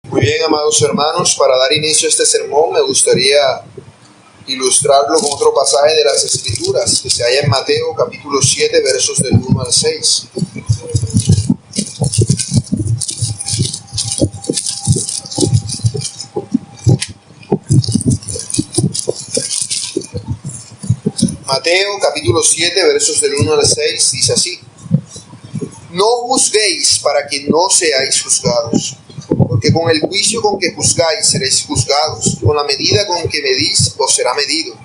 Muy bien, amados hermanos, para dar inicio a este sermón me gustaría ilustrarlo con otro pasaje de las Escrituras que se halla en Mateo capítulo 7 versos del 1 al 6. Mateo capítulo 7 versos del 1 al 6 dice así: No juzguéis para que no seáis juzgados, porque con el juicio con que juzgáis seréis juzgados, con la medida con que medís os será medido.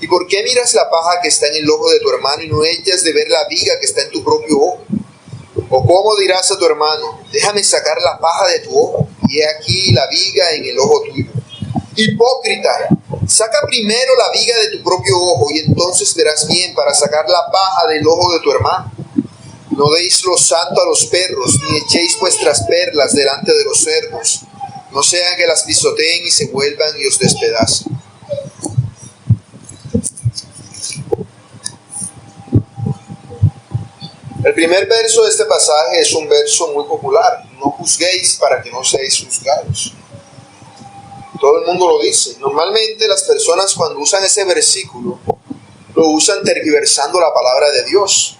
¿Y por qué miras la paja que está en el ojo de tu hermano y no echas de ver la viga que está en tu propio ojo? ¿O cómo dirás a tu hermano, déjame sacar la paja de tu ojo, y he aquí la viga en el ojo tuyo? Hipócrita, saca primero la viga de tu propio ojo, y entonces verás bien para sacar la paja del ojo de tu hermano. No deis lo santo a los perros, ni echéis vuestras perlas delante de los cerdos, no sea que las pisoteen y se vuelvan y os despedacen. El primer verso de este pasaje es un verso muy popular: no juzguéis para que no seáis juzgados. Todo el mundo lo dice. Normalmente las personas, cuando usan ese versículo, lo usan tergiversando la palabra de Dios.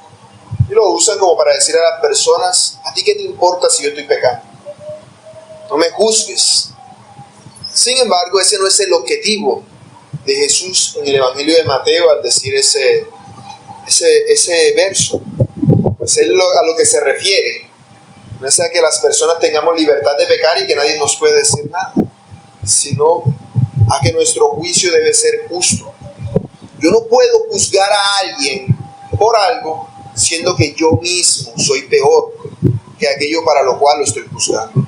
Y lo usan como para decir a las personas: ¿a ti qué te importa si yo estoy pecando? No me juzgues. Sin embargo, ese no es el objetivo de Jesús en el Evangelio de Mateo al decir ese verso. Pues es a lo que se refiere. No es a que las personas tengamos libertad de pecar y que nadie nos puede decir nada, sino a que nuestro juicio debe ser justo. Yo no puedo juzgar a alguien por algo siendo que yo mismo soy peor que aquello para lo cual lo estoy juzgando.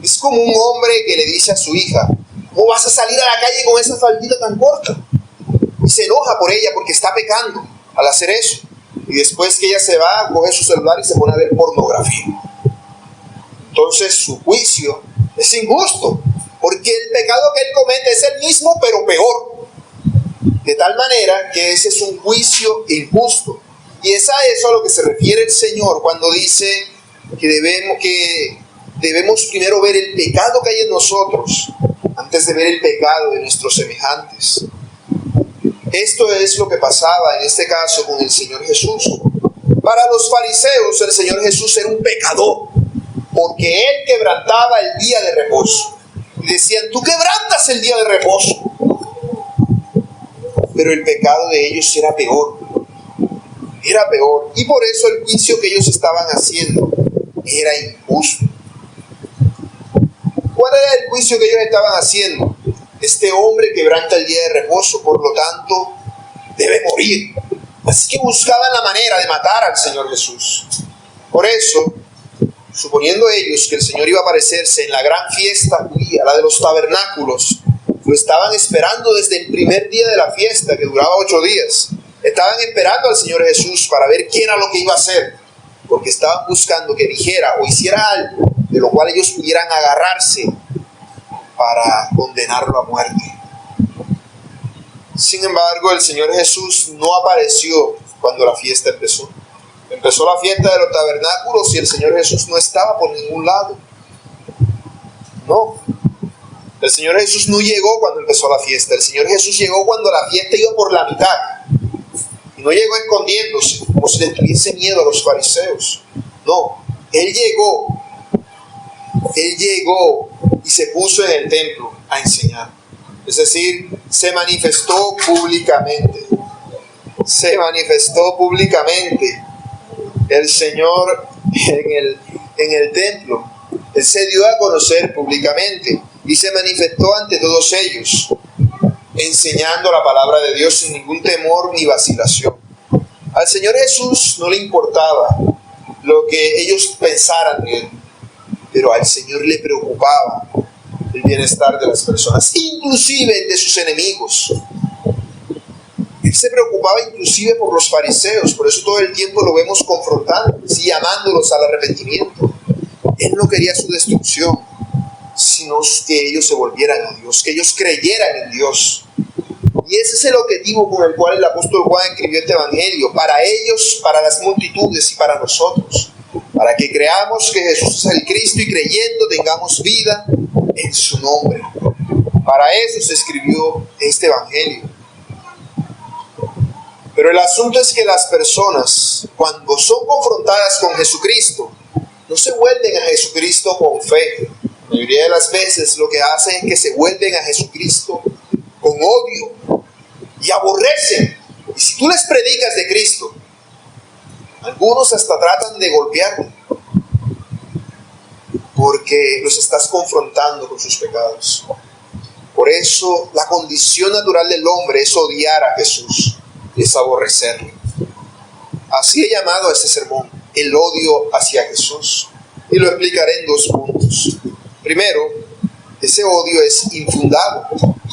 Es como un hombre que le dice a su hija: ¿cómo vas a salir a la calle con esa faldita tan corta? Y se enoja por ella porque está pecando al hacer eso. Y después que ella se va, coge su celular y se pone a ver pornografía. Entonces su juicio es injusto, porque el pecado que él comete es el mismo pero peor. De tal manera que ese es un juicio injusto. Y es a eso a lo que se refiere el Señor cuando dice que debemos primero ver el pecado que hay en nosotros antes de ver el pecado de nuestros semejantes. Esto es lo que pasaba en este caso con el Señor Jesús. Para los fariseos, el Señor Jesús era un pecador, porque Él quebrantaba el día de reposo. Y decían: tú quebrantas el día de reposo. Pero el pecado de ellos era peor. Era peor. Y por eso el juicio que ellos estaban haciendo era injusto. ¿Cuál era el juicio que ellos estaban haciendo? Este hombre quebranta el día de reposo, por lo tanto, debe morir. Así que buscaban la manera de matar al Señor Jesús. Por eso, suponiendo ellos que el Señor iba a aparecerse en la gran fiesta judía, la de los tabernáculos, lo estaban esperando desde el primer día de la fiesta, que duraba 8 días. Estaban esperando al Señor Jesús para ver quién era lo que iba a hacer, porque estaban buscando que dijera o hiciera algo de lo cual ellos pudieran agarrarse para condenarlo a muerte. Sin embargo, el Señor Jesús no apareció cuando la fiesta empezó. Empezó la fiesta de los tabernáculos y el Señor Jesús no estaba por ningún lado. No. El Señor Jesús no llegó cuando empezó la fiesta. El Señor Jesús llegó cuando la fiesta iba por la mitad. Y no llegó escondiéndose, como si le tuviese miedo a los fariseos. No. Él llegó y se puso en el templo a enseñar. Es decir, se manifestó públicamente. Se manifestó públicamente el Señor en el templo. Él se dio a conocer públicamente y se manifestó ante todos ellos, enseñando la palabra de Dios sin ningún temor ni vacilación. Al Señor Jesús no le importaba lo que ellos pensaran de Él, pero al Señor le preocupaba el bienestar de las personas, inclusive de sus enemigos. Él se preocupaba inclusive por los fariseos, por eso todo el tiempo lo vemos confrontándolos y llamándolos al arrepentimiento. Él no quería su destrucción, sino que ellos se volvieran a Dios, que ellos creyeran en Dios. Y ese es el objetivo con el cual el apóstol Juan escribió este evangelio, para ellos, para las multitudes y para nosotros, para que creamos que Jesús es el Cristo y creyendo tengamos vida en su nombre. Para eso se escribió este evangelio. Pero el asunto es que las personas, cuando son confrontadas con Jesucristo, no se vuelven a Jesucristo con fe. La mayoría de las veces lo que hacen es que se vuelven a Jesucristo con odio y aborrecen. Y si tú les predicas de Cristo, algunos hasta tratan de golpearlo, porque los estás confrontando con sus pecados. Por eso la condición natural del hombre es odiar a Jesús, es aborrecerlo. Así he llamado a este sermón, el odio hacia Jesús. Y lo explicaré en 2 puntos. Primero, ese odio es infundado.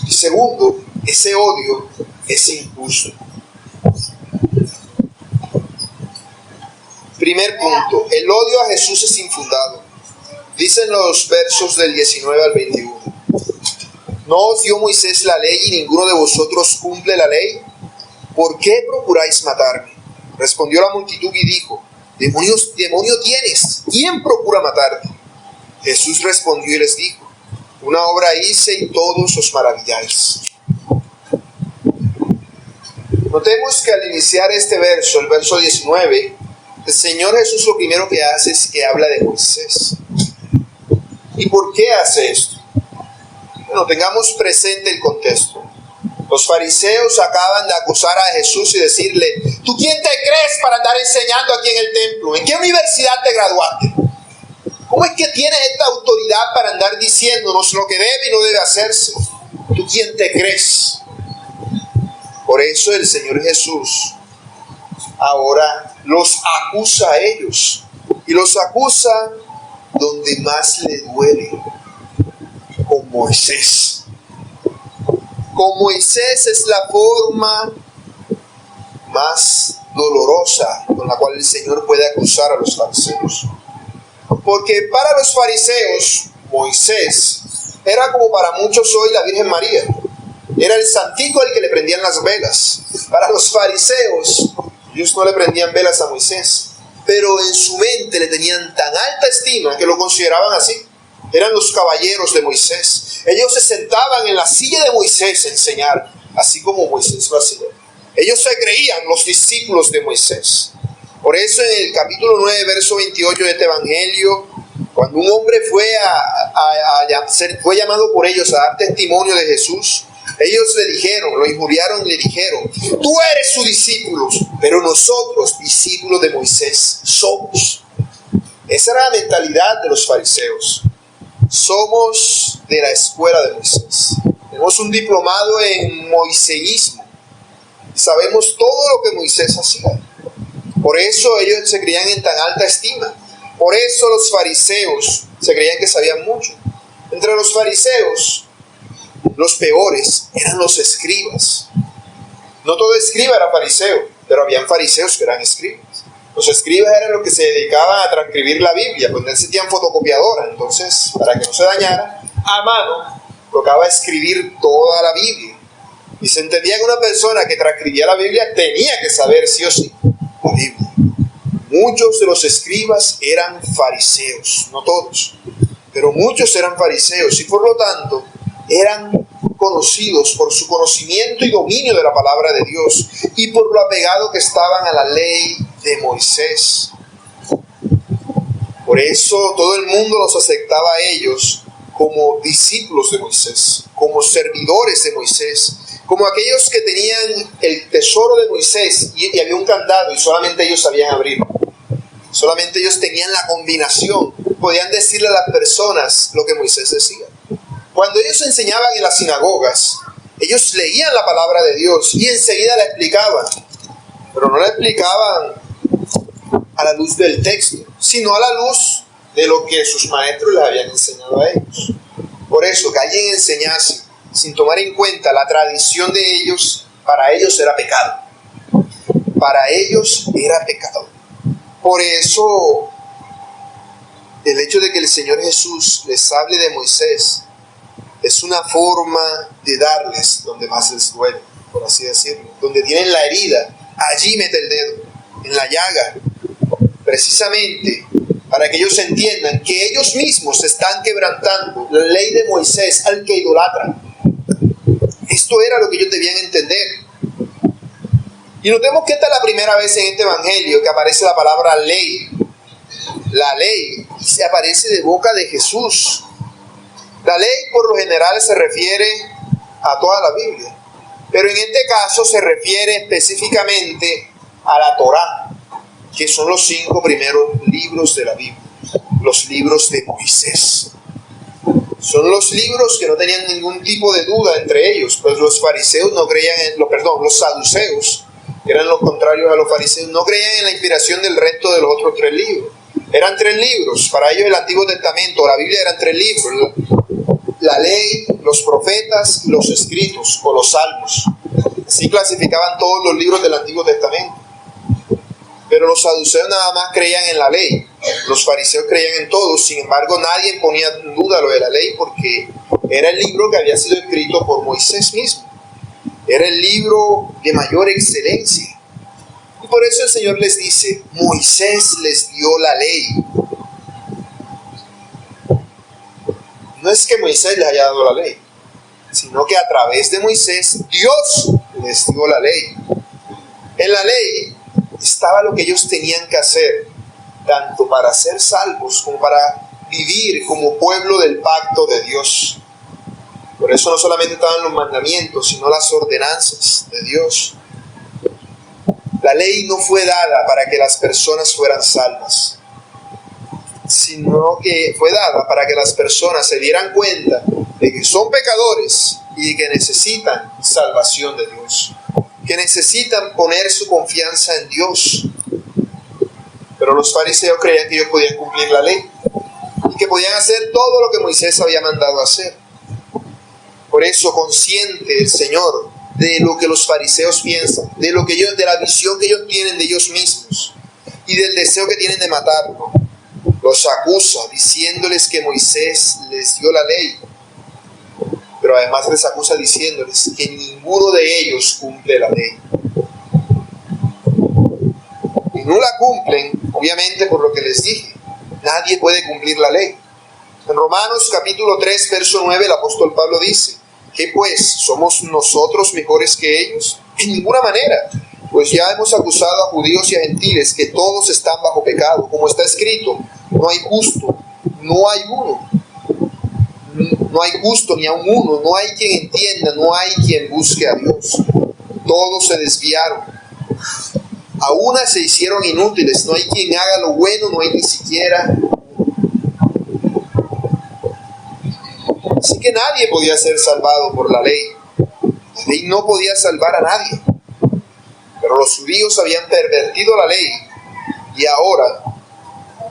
Y segundo, ese odio es injusto. Primer punto, el odio a Jesús es infundado. Dicen los versos del 19 al 21. ¿No os dio Moisés la ley y ninguno de vosotros cumple la ley? ¿Por qué procuráis matarme? Respondió la multitud y dijo, demonio tienes, ¿quién procura matarte? Jesús respondió y les dijo, una obra hice y todos os maravilláis. Notemos que al iniciar este verso, el verso 19, el Señor Jesús lo primero que hace es que habla de Moisés. ¿Y por qué hace esto? Bueno, tengamos presente el contexto. Los fariseos acaban de acusar a Jesús y decirle, ¿tú quién te crees para andar enseñando aquí en el templo? ¿En qué universidad te graduaste? ¿Cómo es que tienes esta autoridad para andar diciéndonos lo que debe y no debe hacerse? ¿Tú quién te crees? Por eso el Señor Jesús ahora los acusa a ellos. Y los acusa donde más le duele, con Moisés. Con Moisés es la forma más dolorosa con la cual el Señor puede acusar a los fariseos. Porque para los fariseos, Moisés era como para muchos hoy la Virgen María. Era el santico al que le prendían las velas. Para los fariseos, ellos no le prendían velas a Moisés, pero en su mente le tenían tan alta estima que lo consideraban así. Eran los caballeros de Moisés. Ellos se sentaban en la silla de Moisés a enseñar, así como Moisés lo hacía. Ellos se creían los discípulos de Moisés. Por eso en el capítulo 9, verso 28 de este evangelio, cuando un hombre fue llamado por ellos a dar testimonio de Jesús, ellos le dijeron, lo injuriaron y le dijeron, tú eres su discípulo, pero nosotros, discípulos de Moisés, somos. Esa era la mentalidad de los fariseos. Somos de la escuela de Moisés. Tenemos un diplomado en moiseísmo. Sabemos todo lo que Moisés hacía. Por eso ellos se creían en tan alta estima. Por eso los fariseos se creían que sabían mucho. Entre los fariseos, los peores eran los escribas. No todo escriba era fariseo, pero habían fariseos que eran escribas. Los escribas eran los que se dedicaban a transcribir la Biblia, pues no existían fotocopiadoras. Entonces, para que no se dañara, a mano tocaba escribir toda la Biblia. Y se entendía que una persona que transcribía la Biblia tenía que saber sí o sí la Biblia. Muchos de los escribas eran fariseos, no todos, pero muchos eran fariseos y por lo tanto eran conocidos por su conocimiento y dominio de la palabra de Dios y por lo apegado que estaban a la ley de Moisés. Por eso todo el mundo los aceptaba a ellos como discípulos de Moisés, como servidores de Moisés, como aquellos que tenían el tesoro de Moisés y había un candado y solamente ellos sabían abrirlo. Solamente ellos tenían la combinación, podían decirle a las personas lo que Moisés decía. Cuando ellos enseñaban en las sinagogas, ellos leían la palabra de Dios y enseguida la explicaban, pero no la explicaban a la luz del texto, sino a la luz de lo que sus maestros les habían enseñado a ellos. Por eso, que alguien enseñase sin tomar en cuenta la tradición de ellos, para ellos era pecado. Para ellos era pecado. Por eso, el hecho de que el Señor Jesús les hable de Moisés es una forma de darles donde más les duele, por así decirlo. Donde tienen la herida, allí mete el dedo, en la llaga. Precisamente para que ellos entiendan que ellos mismos están quebrantando la ley de Moisés al que idolatran. Esto era lo que ellos debían entender. Y notemos que esta es la primera vez en este evangelio que aparece la palabra ley. La ley, y se aparece de boca de Jesús. La ley por lo general se refiere a toda la Biblia, pero en este caso se refiere específicamente a la Torá, que son los 5 primeros libros de la Biblia, los libros de Moisés. Son los libros que no tenían ningún tipo de duda entre ellos, pues los fariseos no creían los saduceos, que eran los contrarios a los fariseos, no creían en la inspiración del resto de los otros 3 libros. Eran 3 libros, para ellos el Antiguo Testamento, la Biblia eran 3 libros, la ley, los profetas y los escritos, o los salmos. Así clasificaban todos los libros del Antiguo Testamento. Pero los saduceos nada más creían en la ley, los fariseos creían en todos. Sin embargo, nadie ponía en duda lo de la ley, porque era el libro que había sido escrito por Moisés mismo. Era el libro de mayor excelencia. Y por eso el Señor les dice, Moisés les dio la ley. No es que Moisés les haya dado la ley, sino que a través de Moisés, Dios les dio la ley. En la ley estaba lo que ellos tenían que hacer, tanto para ser salvos como para vivir como pueblo del pacto de Dios. Por eso no solamente estaban los mandamientos, sino las ordenanzas de Dios. La ley no fue dada para que las personas fueran salvas, sino que fue dada para que las personas se dieran cuenta de que son pecadores y que necesitan salvación de Dios, que necesitan poner su confianza en Dios. Pero los fariseos creían que ellos podían cumplir la ley y que podían hacer todo lo que Moisés había mandado hacer. Por eso, consciente el Señor de lo que los fariseos piensan, de la visión que ellos tienen de ellos mismos y del deseo que tienen de matarlo, los acusa diciéndoles que Moisés les dio la ley, pero además les acusa diciéndoles que ninguno de ellos cumple la ley. Y no la cumplen, obviamente, por lo que les dije. Nadie puede cumplir la ley. En Romanos capítulo 3, verso 9, el apóstol Pablo dice, ¿qué pues? ¿Somos nosotros mejores que ellos? En ninguna manera, pues ya hemos acusado a judíos y a gentiles que todos están bajo pecado, como está escrito, no hay justo, no hay uno. No hay justo ni aun uno, no hay quien entienda, no hay quien busque a Dios. Todos se desviaron. A una se hicieron inútiles, no hay quien haga lo bueno, no hay ni siquiera. Así que nadie podía ser salvado por la ley. La ley no podía salvar a nadie. Pero los judíos habían pervertido la ley y ahora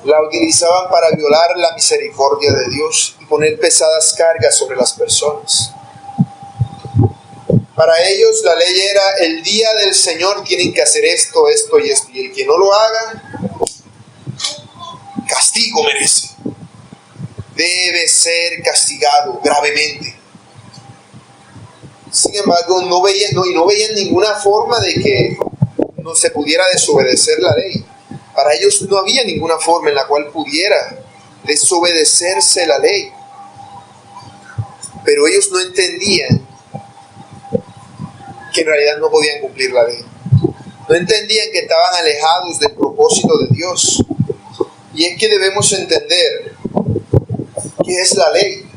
la utilizaban para violar la misericordia de Dios y poner pesadas cargas sobre las personas. Para ellos la ley era el día del Señor tienen que hacer esto, esto y esto, y el que no lo haga, castigo merece. Debe ser castigado gravemente. Sin embargo, no veían ninguna forma de que no se pudiera desobedecer la ley. Para ellos no había ninguna forma en la cual pudiera desobedecerse la ley. Pero ellos no entendían que en realidad no podían cumplir la ley. No entendían que estaban alejados del propósito de Dios. Y es que debemos entender qué es la ley.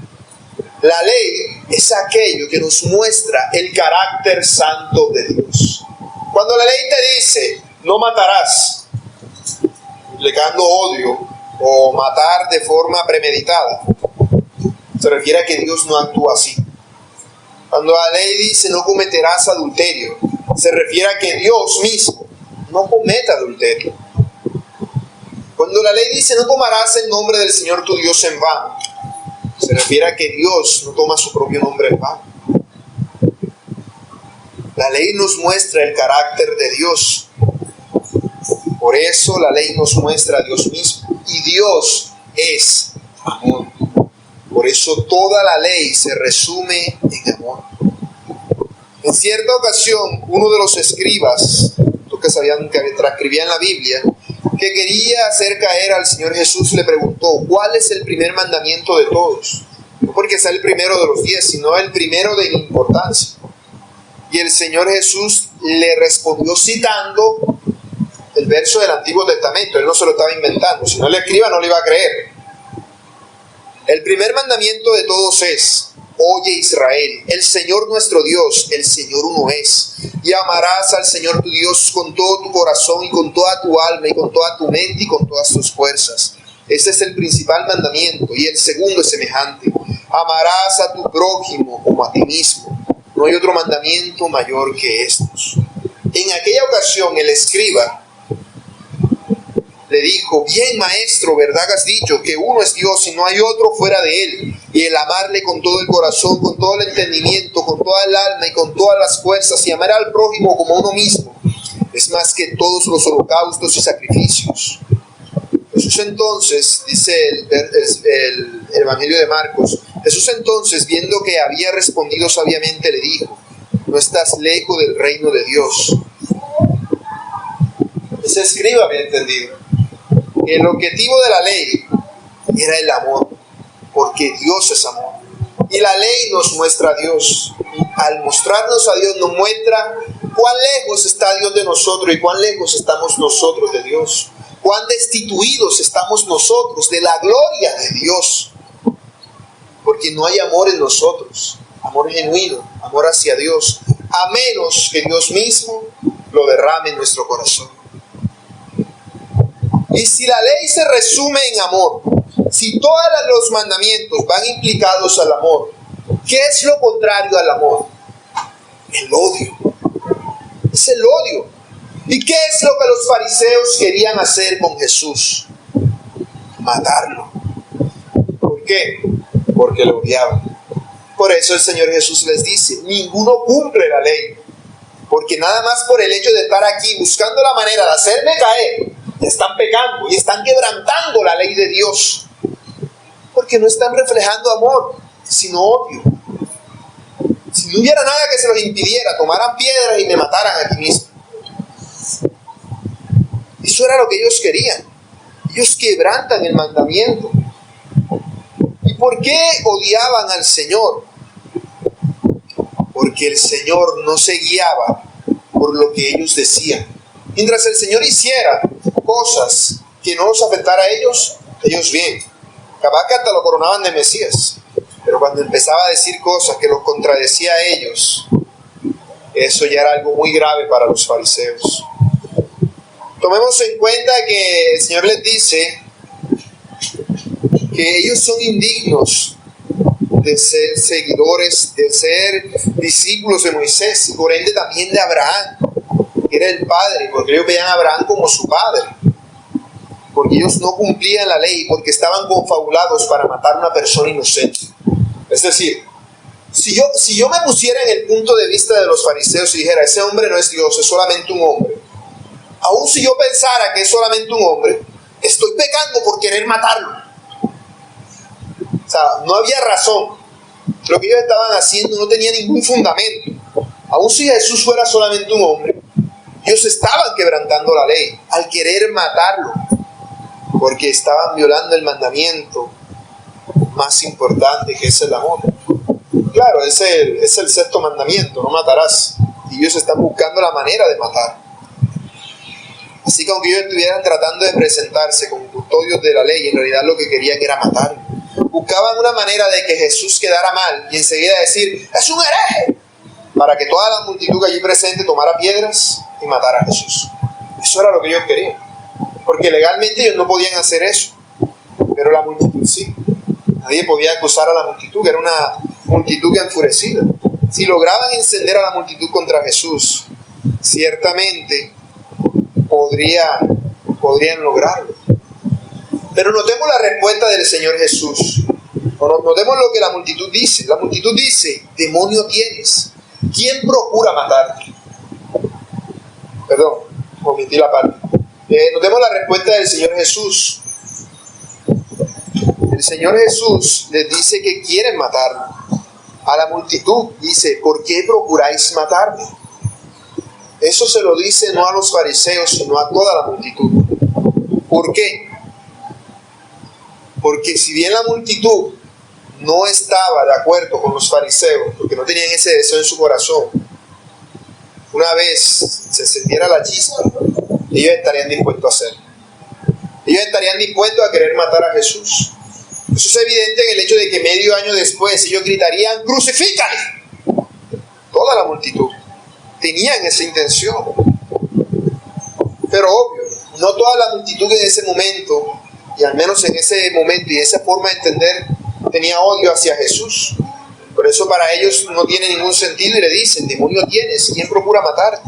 La ley es aquello que nos muestra el carácter santo de Dios. Cuando la ley te dice, no matarás, implicando odio o matar de forma premeditada, se refiere a que Dios no actúa así. Cuando la ley dice no cometerás adulterio, se refiere a que Dios mismo no cometa adulterio. Cuando la ley dice no tomarás el nombre del Señor tu Dios en vano, se refiere a que Dios no toma su propio nombre en vano. La ley nos muestra el carácter de Dios. Por eso la ley nos muestra a Dios mismo. Y Dios es amor. Por eso toda la ley se resume en amor. En cierta ocasión, uno de los escribas, los que sabían que transcribían la Biblia, que quería hacer caer al Señor Jesús, le preguntó: ¿cuál es el primer mandamiento de todos? No porque sea el primero de los 10, sino el primero de importancia. Y el Señor Jesús le respondió citando el verso del Antiguo Testamento. Él no se lo estaba inventando. Si no le escriba, no le iba a creer. El primer mandamiento de todos es: oye Israel, el Señor nuestro Dios, el Señor uno es. Y amarás al Señor tu Dios con todo tu corazón y con toda tu alma y con toda tu mente y con todas tus fuerzas. Este es el principal mandamiento. Y el segundo es semejante: amarás a tu prójimo como a ti mismo. No hay otro mandamiento mayor que estos. En aquella ocasión el escriba le dijo: bien, maestro, verdad has dicho, que uno es Dios y no hay otro fuera de él. Y el amarle con todo el corazón, con todo el entendimiento, con toda el alma y con todas las fuerzas, y amar al prójimo como uno mismo, es más que todos los holocaustos y sacrificios. Jesús entonces, dice el Evangelio de Marcos, Jesús entonces, viendo que había respondido sabiamente, le dijo: no estás lejos del reino de Dios. Ese escriba había entendido que el objetivo de la ley era el amor, porque Dios es amor. Y la ley nos muestra a Dios. Al mostrarnos a Dios nos muestra cuán lejos está Dios de nosotros y cuán lejos estamos nosotros de Dios. Cuán destituidos estamos nosotros de la gloria de Dios. Porque no hay amor en nosotros, amor genuino, amor hacia Dios, a menos que Dios mismo lo derrame en nuestro corazón. Y si la ley se resume en amor, si todos los mandamientos van implicados al amor, ¿qué es lo contrario al amor? El odio. Es el odio. ¿Y qué es lo que los fariseos querían hacer con Jesús? Matarlo. ¿Por qué? Porque lo odiaban. Por eso el Señor Jesús les dice: ninguno cumple la ley. Porque nada más por el hecho de estar aquí buscando la manera de hacerme caer, están pecando y están quebrantando la ley de Dios. Porque no están reflejando amor, sino odio. Si no hubiera nada que se los impidiera, tomaran piedras y me mataran aquí mismo. Eso era lo que ellos querían. Ellos quebrantan el mandamiento. ¿Y por qué odiaban al Señor? Porque el Señor no se guiaba por lo que ellos decían. Mientras el Señor hiciera cosas que no los afectara a ellos, ellos bien. Capaz que hasta lo coronaban de Mesías. Pero cuando empezaba a decir cosas que los contradecía a ellos, eso ya era algo muy grave para los fariseos. Tomemos en cuenta que el Señor les dice que ellos son indignos de ser seguidores, de ser discípulos de Moisés, y por ende también de Abraham, que era el padre, porque ellos veían a Abraham como su padre, porque ellos no cumplían la ley, porque estaban confabulados para matar a una persona inocente. Es decir, si yo me pusiera en el punto de vista de los fariseos y dijera: ese hombre no es Dios, es solamente un hombre, aun si yo pensara que es solamente un hombre, estoy pecando por querer matarlo. O sea, no había razón. Lo que ellos estaban haciendo no tenía ningún fundamento. Aun si Jesús fuera solamente un hombre, ellos estaban quebrantando la ley al querer matarlo, porque estaban violando el mandamiento más importante, que es el amor. Claro, es el sexto mandamiento: no matarás. Y ellos están buscando la manera de matar. Así que aunque ellos estuvieran tratando de presentarse como custodios de la ley, en realidad lo que querían era matarlo. Buscaban una manera de que Jesús quedara mal y enseguida decir: es un hereje, para que toda la multitud allí presente tomara piedras y matara a Jesús. Eso era lo que ellos querían, porque legalmente ellos no podían hacer eso, pero la multitud sí. Nadie podía acusar a la multitud, que era una multitud enfurecida. Si lograban encender a la multitud contra Jesús, ciertamente podrían lograrlo. Pero notemos la respuesta del Señor Jesús. Notemos lo que la multitud dice. La multitud dice: demonio tienes. ¿Quién procura matarte? Perdón, omití la parte. Notemos la respuesta del Señor Jesús. El Señor Jesús les dice que quieren matarlo. A la multitud dice: ¿por qué procuráis matarme? Eso se lo dice no a los fariseos, sino a toda la multitud. ¿Por qué? Porque si bien la multitud no estaba de acuerdo con los fariseos, porque no tenían ese deseo en su corazón, una vez se encendiera la chispa, ellos estarían dispuestos a hacerlo. Ellos estarían dispuestos a querer matar a Jesús. Eso es evidente en el hecho de que medio año después ellos gritarían: ¡crucifícale! Toda la multitud tenían esa intención. Pero obvio, no toda la multitud en ese momento, y al menos en ese momento y esa forma de entender, tenía odio hacia Jesús. Por eso para ellos no tiene ningún sentido y le dicen: demonio tienes, ¿quién procura matarte?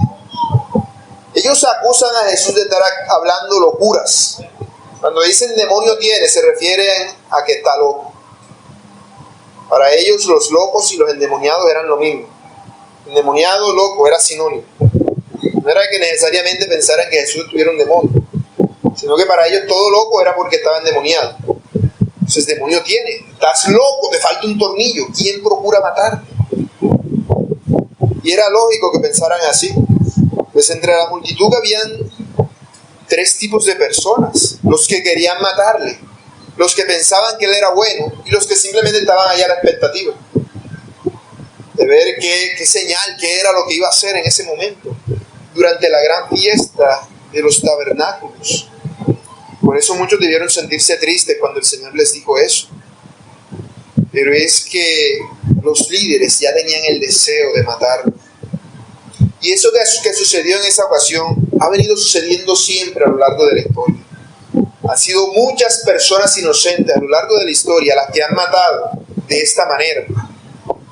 Ellos acusan a Jesús de estar hablando locuras. Cuando dicen demonio tienes, se refieren a que está loco. Para ellos los locos y los endemoniados eran lo mismo. Endemoniado, loco, era sinónimo. No era que necesariamente pensaran que Jesús tuviera un demonio, sino que para ellos todo loco era porque estaba endemoniado. Entonces, demonio tiene, estás loco, te falta un tornillo, ¿quién procura matarte? Y era lógico que pensaran así. Pues entre la multitud habían tres tipos de personas: los que querían matarle, los que pensaban que él era bueno y los que simplemente estaban allá a la expectativa de ver qué señal, qué era lo que iba a hacer en ese momento, durante la gran fiesta de los tabernáculos. Por eso muchos debieron sentirse tristes cuando el Señor les dijo eso. Pero es que los líderes ya tenían el deseo de matarlo. Y eso que sucedió en esa ocasión ha venido sucediendo siempre a lo largo de la historia. Han sido muchas personas inocentes a lo largo de la historia las que han matado de esta manera,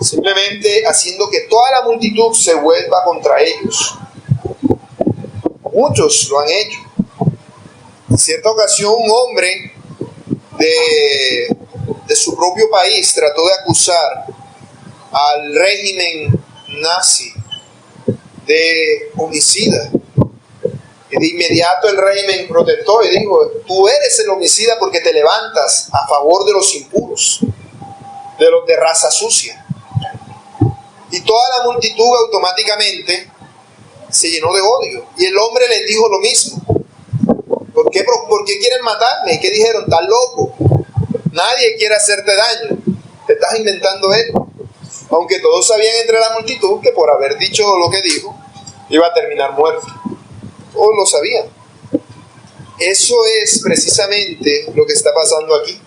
simplemente haciendo que toda la multitud se vuelva contra ellos. Muchos lo han hecho. En cierta ocasión, un hombre de su propio país trató de acusar al régimen nazi de homicida. Y de inmediato el régimen protestó y dijo: tú eres el homicida porque te levantas a favor de los impuros, de los de raza sucia. Y toda la multitud automáticamente se llenó de odio. Y el hombre les dijo lo mismo: ¿Por qué quieren matarme? ¿Y qué dijeron? ¿Estás loco? Nadie quiere hacerte daño. Te estás inventando él. Aunque todos sabían entre la multitud que por haber dicho lo que dijo, iba a terminar muerto. Todos lo sabían. Eso es precisamente lo que está pasando aquí.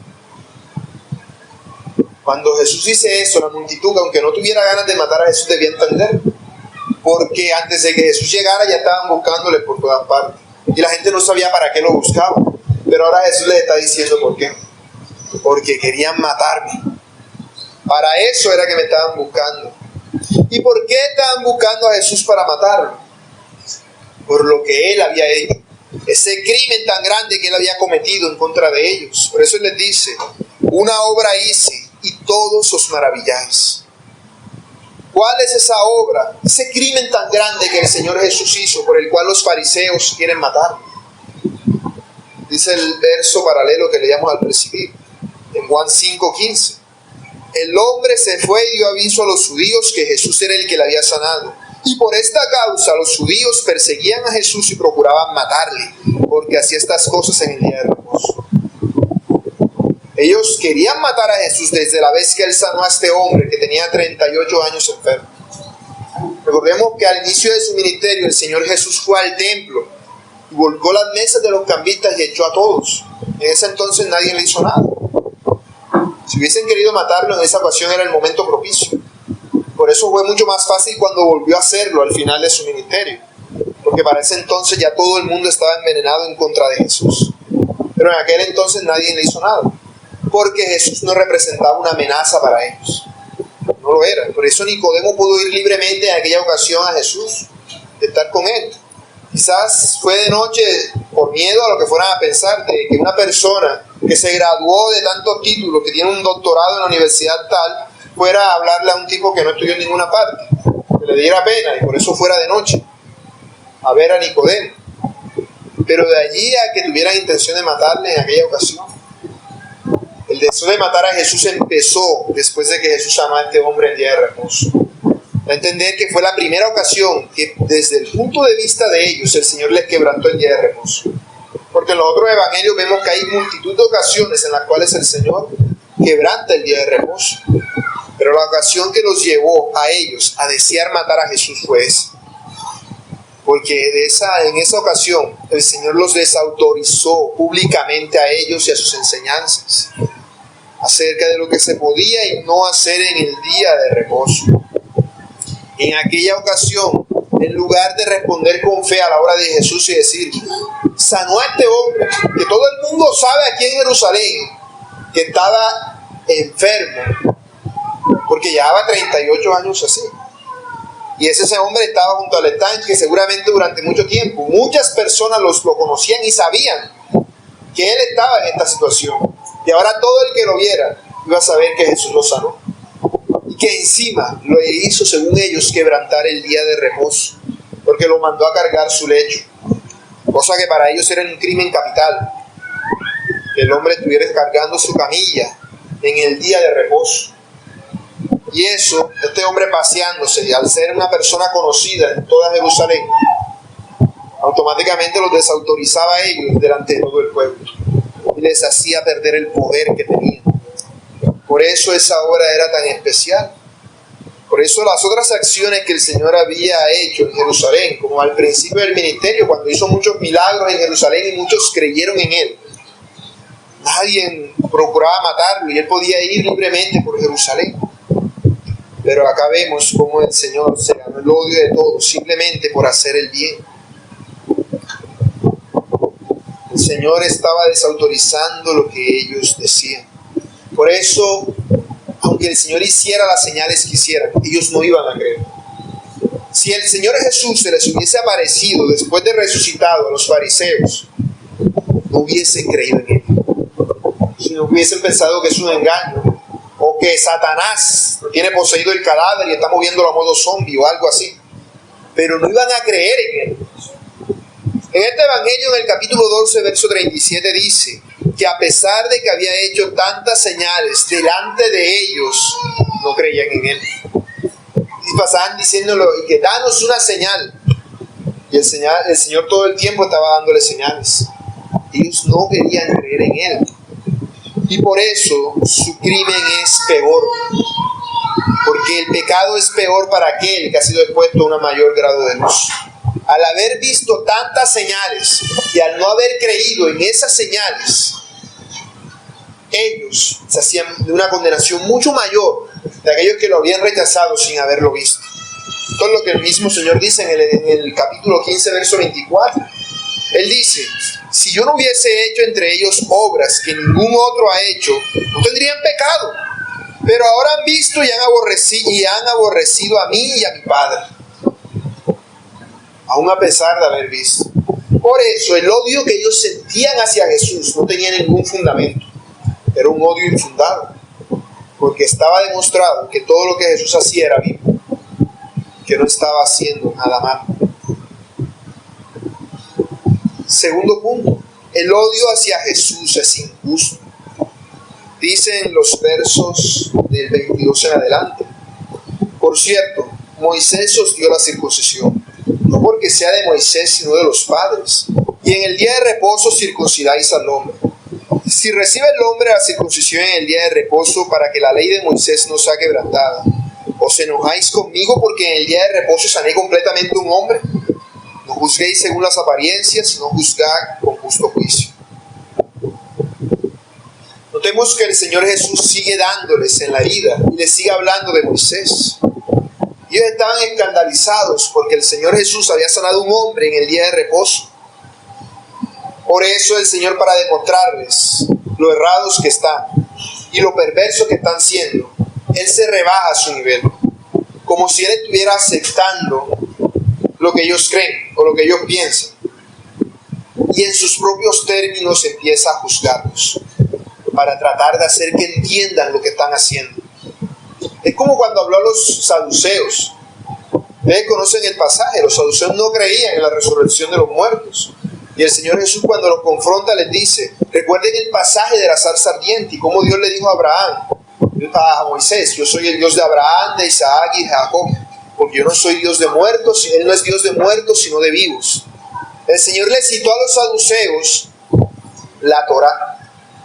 Cuando Jesús dice eso, la multitud, aunque no tuviera ganas de matar a Jesús, debía entender. Porque antes de que Jesús llegara ya estaban buscándole por todas partes. Y la gente no sabía para qué lo buscaba. Pero ahora Jesús les está diciendo por qué. Porque querían matarme. Para eso era que me estaban buscando. ¿Y por qué estaban buscando a Jesús para matarlo? Por lo que él había hecho. Ese crimen tan grande que él había cometido en contra de ellos. Por eso él les dice: una obra hice y todos os maravilláis. ¿Cuál es esa obra? Ese crimen tan grande que el Señor Jesús hizo, por el cual los fariseos quieren matarlo. Dice el verso paralelo que leíamos al principio, en Juan 5:15. El hombre se fue y dio aviso a los judíos que Jesús era el que le había sanado. Y por esta causa los judíos perseguían a Jesús y procuraban matarle, porque hacía estas cosas en el día de reposo. Ellos querían matar a Jesús desde la vez que él sanó a este hombre que tenía 38 años enfermo. Recordemos que al inicio de su ministerio el Señor Jesús fue al templo y volcó las mesas de los cambistas y echó a todos. En ese entonces nadie le hizo nada. Si hubiesen querido matarlo en esa ocasión era el momento propicio. Por eso fue mucho más fácil cuando volvió a hacerlo al final de su ministerio. Porque para ese entonces ya todo el mundo estaba envenenado en contra de Jesús. Pero en aquel entonces nadie le hizo nada. Porque Jesús no representaba una amenaza para ellos. No lo era. Por eso Nicodemo pudo ir libremente en aquella ocasión a Jesús, de estar con él. Quizás fue de noche por miedo a lo que fueran a pensar, de que una persona que se graduó de tantos títulos, que tiene un doctorado en la universidad tal, fuera a hablarle a un tipo que no estudió en ninguna parte, que le diera pena, y por eso fuera de noche a ver a Nicodemo. Pero de allí a que tuvieran intención de matarle en aquella ocasión. El deseo de matar a Jesús empezó después de que Jesús sanó a este hombre en día de reposo. A entender que fue la primera ocasión que desde el punto de vista de ellos el Señor les quebrantó el día de reposo. Porque en los otros evangelios vemos que hay multitud de ocasiones en las cuales el Señor quebranta el día de reposo. Pero la ocasión que los llevó a ellos a desear matar a Jesús fue esa. Porque en esa ocasión el Señor los desautorizó públicamente a ellos y a sus enseñanzas acerca de lo que se podía y no hacer en el día de reposo. En aquella ocasión, en lugar de responder con fe a la obra de Jesús y decir, sanó a este hombre, que todo el mundo sabe aquí en Jerusalén, que estaba enfermo, porque llevaba 38 años así. Y ese hombre estaba junto al estanque seguramente durante mucho tiempo. Muchas personas lo conocían y sabían que él estaba en esta situación. Y ahora todo el que lo viera iba a saber que Jesús lo sanó. Y que encima lo hizo, según ellos, quebrantar el día de reposo, porque lo mandó a cargar su lecho. Cosa que para ellos era un crimen capital. Que el hombre estuviera cargando su camilla en el día de reposo. Y eso, este hombre paseándose, y al ser una persona conocida en toda Jerusalén, automáticamente los desautorizaba a ellos delante de todo el pueblo y les hacía perder el poder que tenían. Por eso esa obra era tan especial. Por eso las otras acciones que el Señor había hecho en Jerusalén, como al principio del ministerio, cuando hizo muchos milagros en Jerusalén y muchos creyeron en Él, nadie procuraba matarlo y Él podía ir libremente por Jerusalén. Pero acá vemos cómo el Señor se ganó el odio de todos simplemente por hacer el bien. El Señor estaba desautorizando lo que ellos decían. Por eso, aunque el Señor hiciera las señales que hiciera, ellos no iban a creer. Si el Señor Jesús se les hubiese aparecido después de resucitado a los fariseos, no hubiesen creído en Él. Si no hubiesen pensado que es un engaño, o que Satanás tiene poseído el cadáver y está moviéndolo a modo zombie o algo así. Pero no iban a creer en Él. En este evangelio, en el capítulo 12, verso 37, dice que a pesar de que había hecho tantas señales delante de ellos, no creían en Él. Y pasaban diciéndolo, y que danos una señal. Y el Señor todo el tiempo estaba dándole señales. Ellos no querían creer en Él. Y por eso su crimen es peor. Porque el pecado es peor para aquel que ha sido expuesto a un mayor grado de luz. Al haber visto tantas señales y al no haber creído en esas señales, ellos se hacían de una condenación mucho mayor de aquellos que lo habían rechazado sin haberlo visto. Esto es lo que el mismo Señor dice en el capítulo 15, verso 24. Él dice, si yo no hubiese hecho entre ellos obras que ningún otro ha hecho, no tendrían pecado. Pero ahora han visto y han aborrecido a mí y a mi Padre, aún a pesar de haber visto. Por eso el odio que ellos sentían hacia Jesús no tenía ningún fundamento. Era un odio infundado, porque estaba demostrado que todo lo que Jesús hacía era vivo, que no estaba haciendo nada malo. Segundo punto, el odio hacia Jesús es injusto. Dicen los versos del 22 en adelante. Por cierto, Moisés os dio la circuncisión, no porque sea de Moisés, sino de los padres. Y en el día de reposo circuncidáis al hombre. Si recibe el hombre la circuncisión en el día de reposo para que la ley de Moisés no sea quebrantada, ¿os enojáis conmigo porque en el día de reposo sané completamente un hombre? No juzguéis según las apariencias, sino juzgad con justo juicio. Notemos que el Señor Jesús sigue dándoles en la herida y les sigue hablando de Moisés. Ellos estaban escandalizados porque el Señor Jesús había sanado a un hombre en el día de reposo. Por eso el Señor, para demostrarles lo errados que están y lo perversos que están siendo, Él se rebaja a su nivel, como si Él estuviera aceptando lo que ellos creen o lo que ellos piensan, y en sus propios términos empieza a juzgarlos para tratar de hacer que entiendan lo que están haciendo. Es como cuando habló a los saduceos. Ustedes conocen el pasaje, los saduceos no creían en la resurrección de los muertos, y el Señor Jesús, cuando los confronta, les dice, recuerden el pasaje de la zarza ardiente y cómo Dios le dijo a Abraham, a Moisés, yo soy el Dios de Abraham, de Isaac y de Jacob, porque yo no soy Dios de muertos, Él no es Dios de muertos, sino de vivos. El Señor le citó a los saduceos la Torá.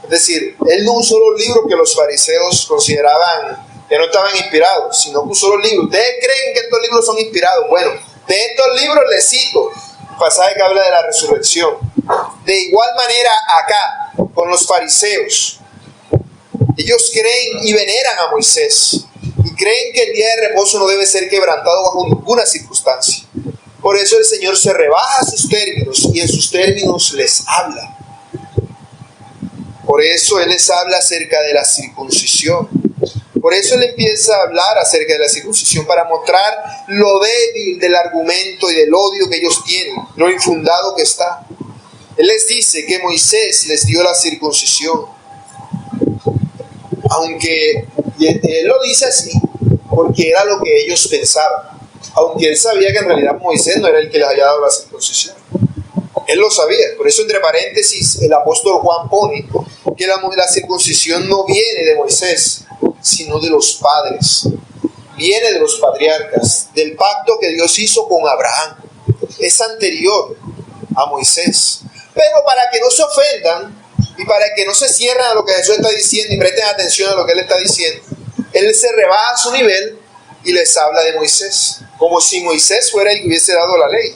Es decir, él no usó los libros que los fariseos consideraban que no estaban inspirados, sino que usó los libros. ¿Ustedes creen que estos libros son inspirados? Bueno, de estos libros les cito un pasaje que habla de la resurrección. De igual manera acá, con los fariseos, ellos creen y veneran a Moisés y creen que el día de reposo no debe ser quebrantado bajo ninguna circunstancia. Por eso el Señor se rebaja a sus términos y en sus términos les habla. Por eso Él les habla acerca de la circuncisión. Por eso Él empieza a hablar acerca de la circuncisión para mostrar lo débil del argumento y del odio que ellos tienen, lo infundado que está. Él les dice que Moisés les dio la circuncisión. Aunque Él lo dice así, porque era lo que ellos pensaban. Aunque Él sabía que en realidad Moisés no era el que les había dado la circuncisión. Él lo sabía. Por eso, entre paréntesis, el apóstol Juan pone que la circuncisión no viene de Moisés, sino de los padres. Viene de los patriarcas, del pacto que Dios hizo con Abraham. Es anterior a Moisés. Pero para que no se ofendan y para que no se cierren a lo que Jesús está diciendo y presten atención a lo que Él está diciendo, Él se rebaja a su nivel y les habla de Moisés, como si Moisés fuera el que hubiese dado la ley.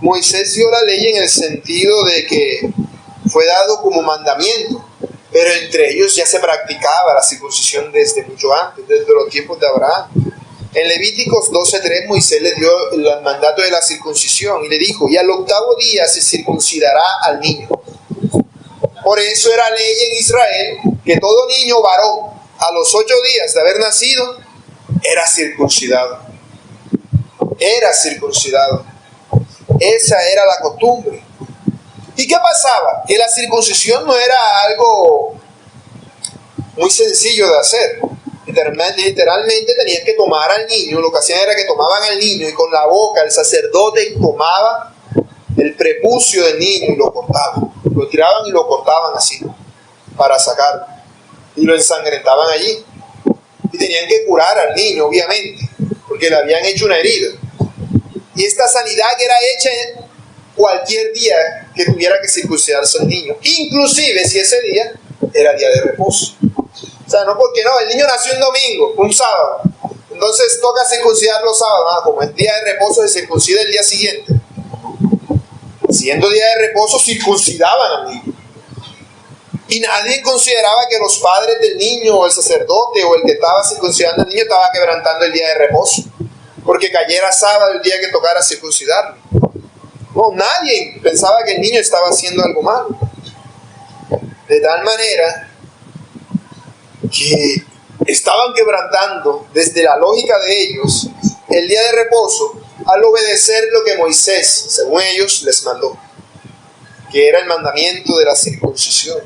Moisés dio la ley en el sentido de que fue dado como mandamiento, pero entre ellos ya se practicaba la circuncisión desde mucho antes, desde los tiempos de Abraham. En Levíticos 12:3 Moisés le dio el mandato de la circuncisión y le dijo: y al 8º día se circuncidará al niño. Por eso era ley en Israel que todo niño varón a los 8 días de haber nacido era circuncidado. Era circuncidado. Esa era la costumbre. ¿Y qué pasaba? Que la circuncisión no era algo muy sencillo de hacer. Literalmente tenían que tomar al niño. Lo que hacían era que tomaban al niño y con la boca el sacerdote tomaba el prepucio del niño y lo cortaban. Lo tiraban y lo cortaban así para sacarlo. Y lo ensangrentaban allí. Y tenían que curar al niño, obviamente, porque le habían hecho una herida. Y esta sanidad era hecha en cualquier día que tuviera que circuncidarse el niño, inclusive si ese día era día de reposo. O sea, no porque no, el niño nació un domingo, un sábado, entonces toca circuncidar los sábados. Como es día de reposo, se circuncida el día siguiente. Siendo día de reposo, circuncidaban al niño. Y nadie consideraba que los padres del niño, o el sacerdote, o el que estaba circuncidando al niño, estaba quebrantando el día de reposo, porque cayera sábado el día que tocara circuncidarlo. No, nadie pensaba que el niño estaba haciendo algo malo. De tal manera que estaban quebrantando, desde la lógica de ellos, el día de reposo, al obedecer lo que Moisés, según ellos, les mandó, que era el mandamiento de la circuncisión.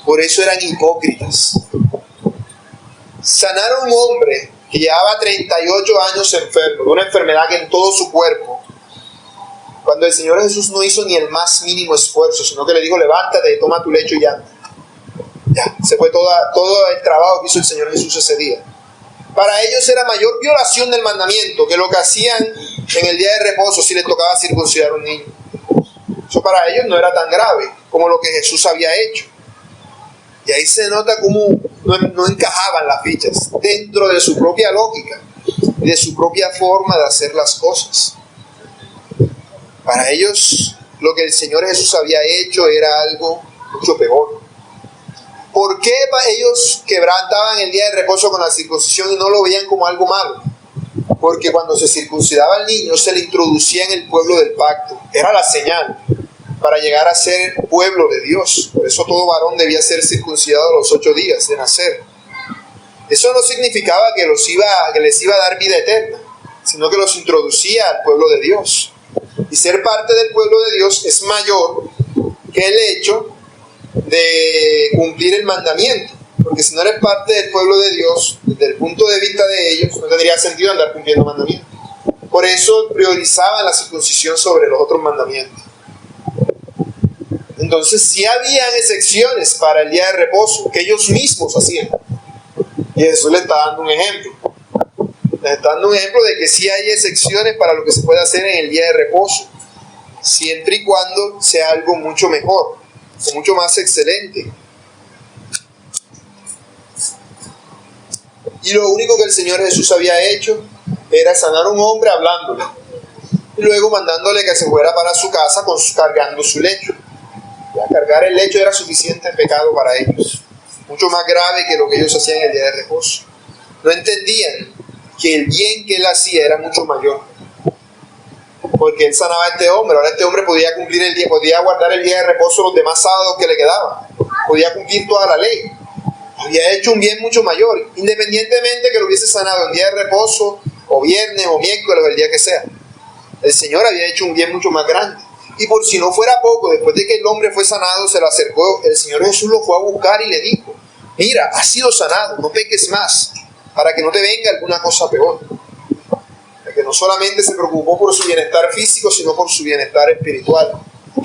Por eso eran hipócritas. Sanar a un hombre que llevaba 38 años enfermo, de una enfermedad que en todo su cuerpo, cuando el Señor Jesús no hizo ni el más mínimo esfuerzo, sino que le dijo: levántate, toma tu lecho y anda. Ya, se fue todo el trabajo que hizo el Señor Jesús ese día. Para ellos era mayor violación del mandamiento que lo que hacían en el día de reposo si les tocaba circuncidar a un niño. Eso para ellos no era tan grave como lo que Jesús había hecho. Y ahí se nota cómo no encajaban las fichas dentro de su propia lógica y de su propia forma de hacer las cosas. Para ellos, lo que el Señor Jesús había hecho era algo mucho peor. ¿Por qué ellos quebrantaban el día de reposo con la circuncisión y no lo veían como algo malo? Porque cuando se circuncidaba al niño, se le introducía en el pueblo del pacto. Era la señal para llegar a ser pueblo de Dios. Por eso todo varón debía ser circuncidado a los 8 días de nacer. Eso no significaba que les iba a dar vida eterna, sino que los introducía al pueblo de Dios. Y ser parte del pueblo de Dios es mayor que el hecho de cumplir el mandamiento. Porque si no eres parte del pueblo de Dios, desde el punto de vista de ellos, no tendría sentido andar cumpliendo mandamientos. Por eso priorizaban la circuncisión sobre los otros mandamientos. Entonces sí habían excepciones para el día de reposo que ellos mismos hacían. Y Jesús les está dando un ejemplo. Les está dando un ejemplo de que sí hay excepciones para lo que se puede hacer en el día de reposo. siempre y cuando sea algo mucho mejor, o mucho más excelente. Y lo único que el Señor Jesús había hecho era sanar a un hombre hablándole, y luego mandándole que se fuera para su casa cargando su lecho. Ya cargar el lecho era suficiente pecado para ellos, mucho más grave que lo que ellos hacían el día de reposo. No entendían que el bien que él hacía era mucho mayor, porque él sanaba a este hombre. Ahora este hombre podía cumplir el día, podía guardar el día de reposo los demás sábados que le quedaban, podía cumplir toda la ley. Había hecho un bien mucho mayor, independientemente que lo hubiese sanado en día de reposo, o viernes, o miércoles, o el día que sea. El Señor había hecho un bien mucho más grande. Y por si no fuera poco, después de que el hombre fue sanado, se lo acercó, el Señor Jesús lo fue a buscar y le dijo: mira, has sido sanado, no peques más, para que no te venga alguna cosa peor. Que no solamente se preocupó por su bienestar físico, sino por su bienestar espiritual.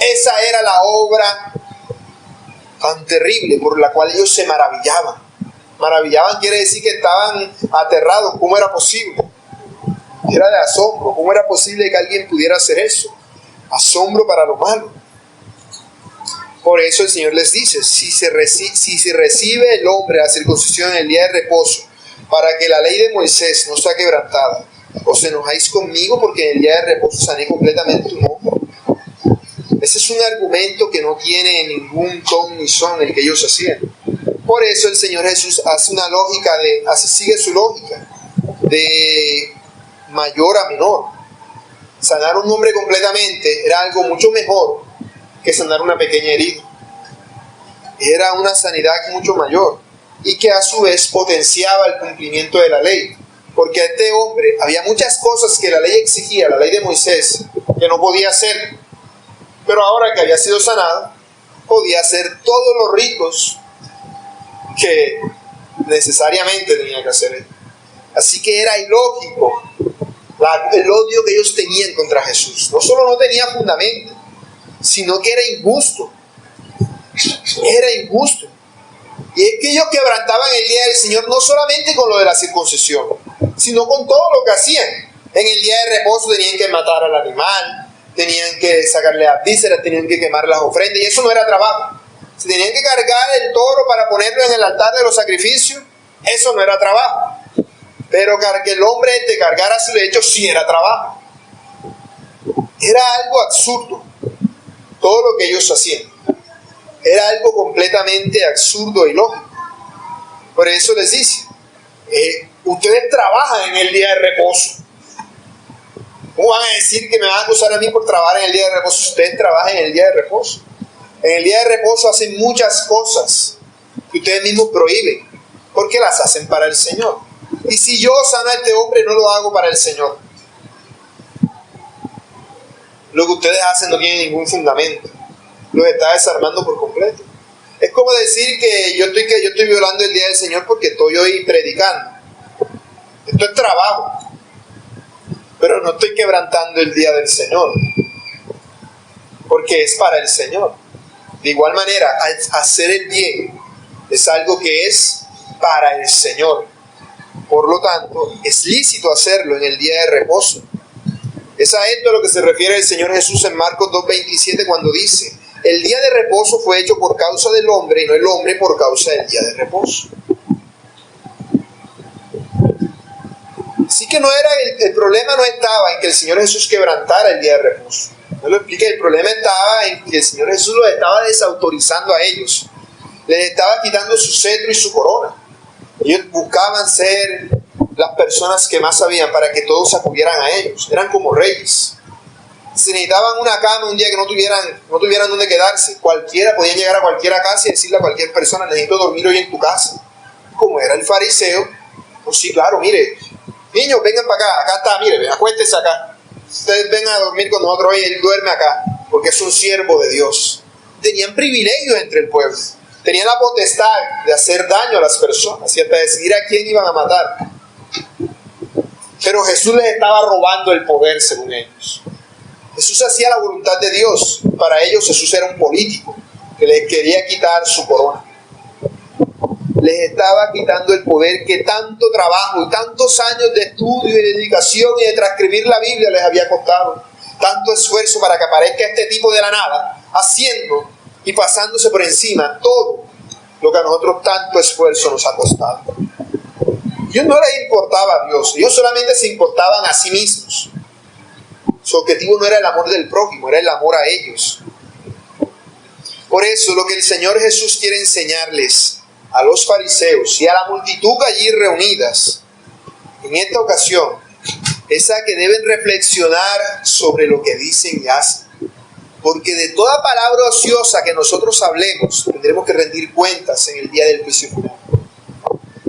Esa era la obra tan terrible por la cual ellos se maravillaban. Maravillaban quiere decir que estaban aterrados. ¿Cómo era posible? Era de asombro. ¿Cómo era posible que alguien pudiera hacer eso? Asombro para lo malo. Por eso el Señor les dice: si se recibe el hombre la circuncisión en el día de reposo, para que la ley de Moisés no sea quebrantada, os enojáis conmigo porque en el día de reposo sané completamente un hombre. Ese es un argumento que no tiene ningún ton ni son el que ellos hacían. Por eso el Señor Jesús hace una lógica sigue su lógica de mayor a menor. Sanar a un hombre completamente era algo mucho mejor que sanar una pequeña herida. Era una sanidad mucho mayor y que a su vez potenciaba el cumplimiento de la ley. Porque a este hombre había muchas cosas que la ley exigía, la ley de Moisés, que no podía hacer. Pero ahora que había sido sanado, podía hacer todos los ritos que necesariamente tenía que hacer él. Así que era ilógico el odio que ellos tenían contra Jesús. No solo no tenía fundamento, sino que era injusto. Era injusto. Y es que ellos quebrantaban el día del Señor no solamente con lo de la circuncisión, sino con todo lo que hacían. En el día de reposo tenían que matar al animal, tenían que sacarle las vísceras, tenían que quemar las ofrendas, y eso no era trabajo. Si tenían que cargar el toro para ponerlo en el altar de los sacrificios, eso no era trabajo. Pero que el hombre te cargara su lecho sí era trabajo. Era algo absurdo todo lo que ellos hacían. Era algo completamente absurdo y lógico. Por eso les dice: ustedes trabajan en el día de reposo. ¿Cómo van a decir que me van a acusar a mí por trabajar en el día de reposo si ustedes trabajan en el día de reposo? En el día de reposo hacen muchas cosas que ustedes mismos prohíben, porque las hacen para el Señor. Y si yo sano a este hombre, no lo hago para el Señor. Lo que ustedes hacen no tiene ningún fundamento. Los está desarmando por completo. Es como decir que yo estoy violando el día del Señor porque estoy hoy predicando. Esto es trabajo, pero no estoy quebrantando el día del Señor, porque es para el Señor. De igual manera, hacer el bien es algo que es para el Señor. Por lo tanto, es lícito hacerlo en el día de reposo. Es a esto a lo que se refiere el Señor Jesús en Marcos 2:27 cuando dice: el día de reposo fue hecho por causa del hombre y no el hombre por causa del día de reposo. Así que el problema no estaba en que el Señor Jesús quebrantara el día de reposo. No lo expliqué. El problema estaba en que el Señor Jesús los estaba desautorizando a ellos. Les estaba quitando su cetro y su corona. Ellos buscaban ser las personas que más sabían para que todos acudieran a ellos. Eran como reyes. Si necesitaban una cama un día que no tuvieran dónde quedarse, podían llegar a cualquier casa y decirle a cualquier persona: necesito dormir hoy en tu casa. Como era el fariseo, pues sí, claro, mire, niños, vengan para acá está, mire, acuéstese acá. Ustedes vengan a dormir con nosotros hoy, él duerme acá, porque es un siervo de Dios. Tenían privilegios entre el pueblo. Tenían la potestad de hacer daño a las personas y hasta decidir a quién iban a matar. Pero Jesús les estaba robando el poder según ellos. Jesús hacía la voluntad de Dios. Para ellos Jesús era un político que les quería quitar su corona. Les estaba quitando el poder que tanto trabajo y tantos años de estudio y de dedicación y de transcribir la Biblia les había costado. tanto esfuerzo para que aparezca este tipo de la nada, haciendo y pasándose por encima todo lo que a nosotros tanto esfuerzo nos ha costado. Ellos no les importaba a Dios, ellos solamente se importaban a sí mismos. Su objetivo no era el amor del prójimo, era el amor a ellos. Por eso lo que el Señor Jesús quiere enseñarles a los fariseos y a la multitud allí reunidas en esta ocasión es a que deben reflexionar sobre lo que dicen y hacen. Porque de toda palabra ociosa que nosotros hablemos, tendremos que rendir cuentas en el día del juicio final.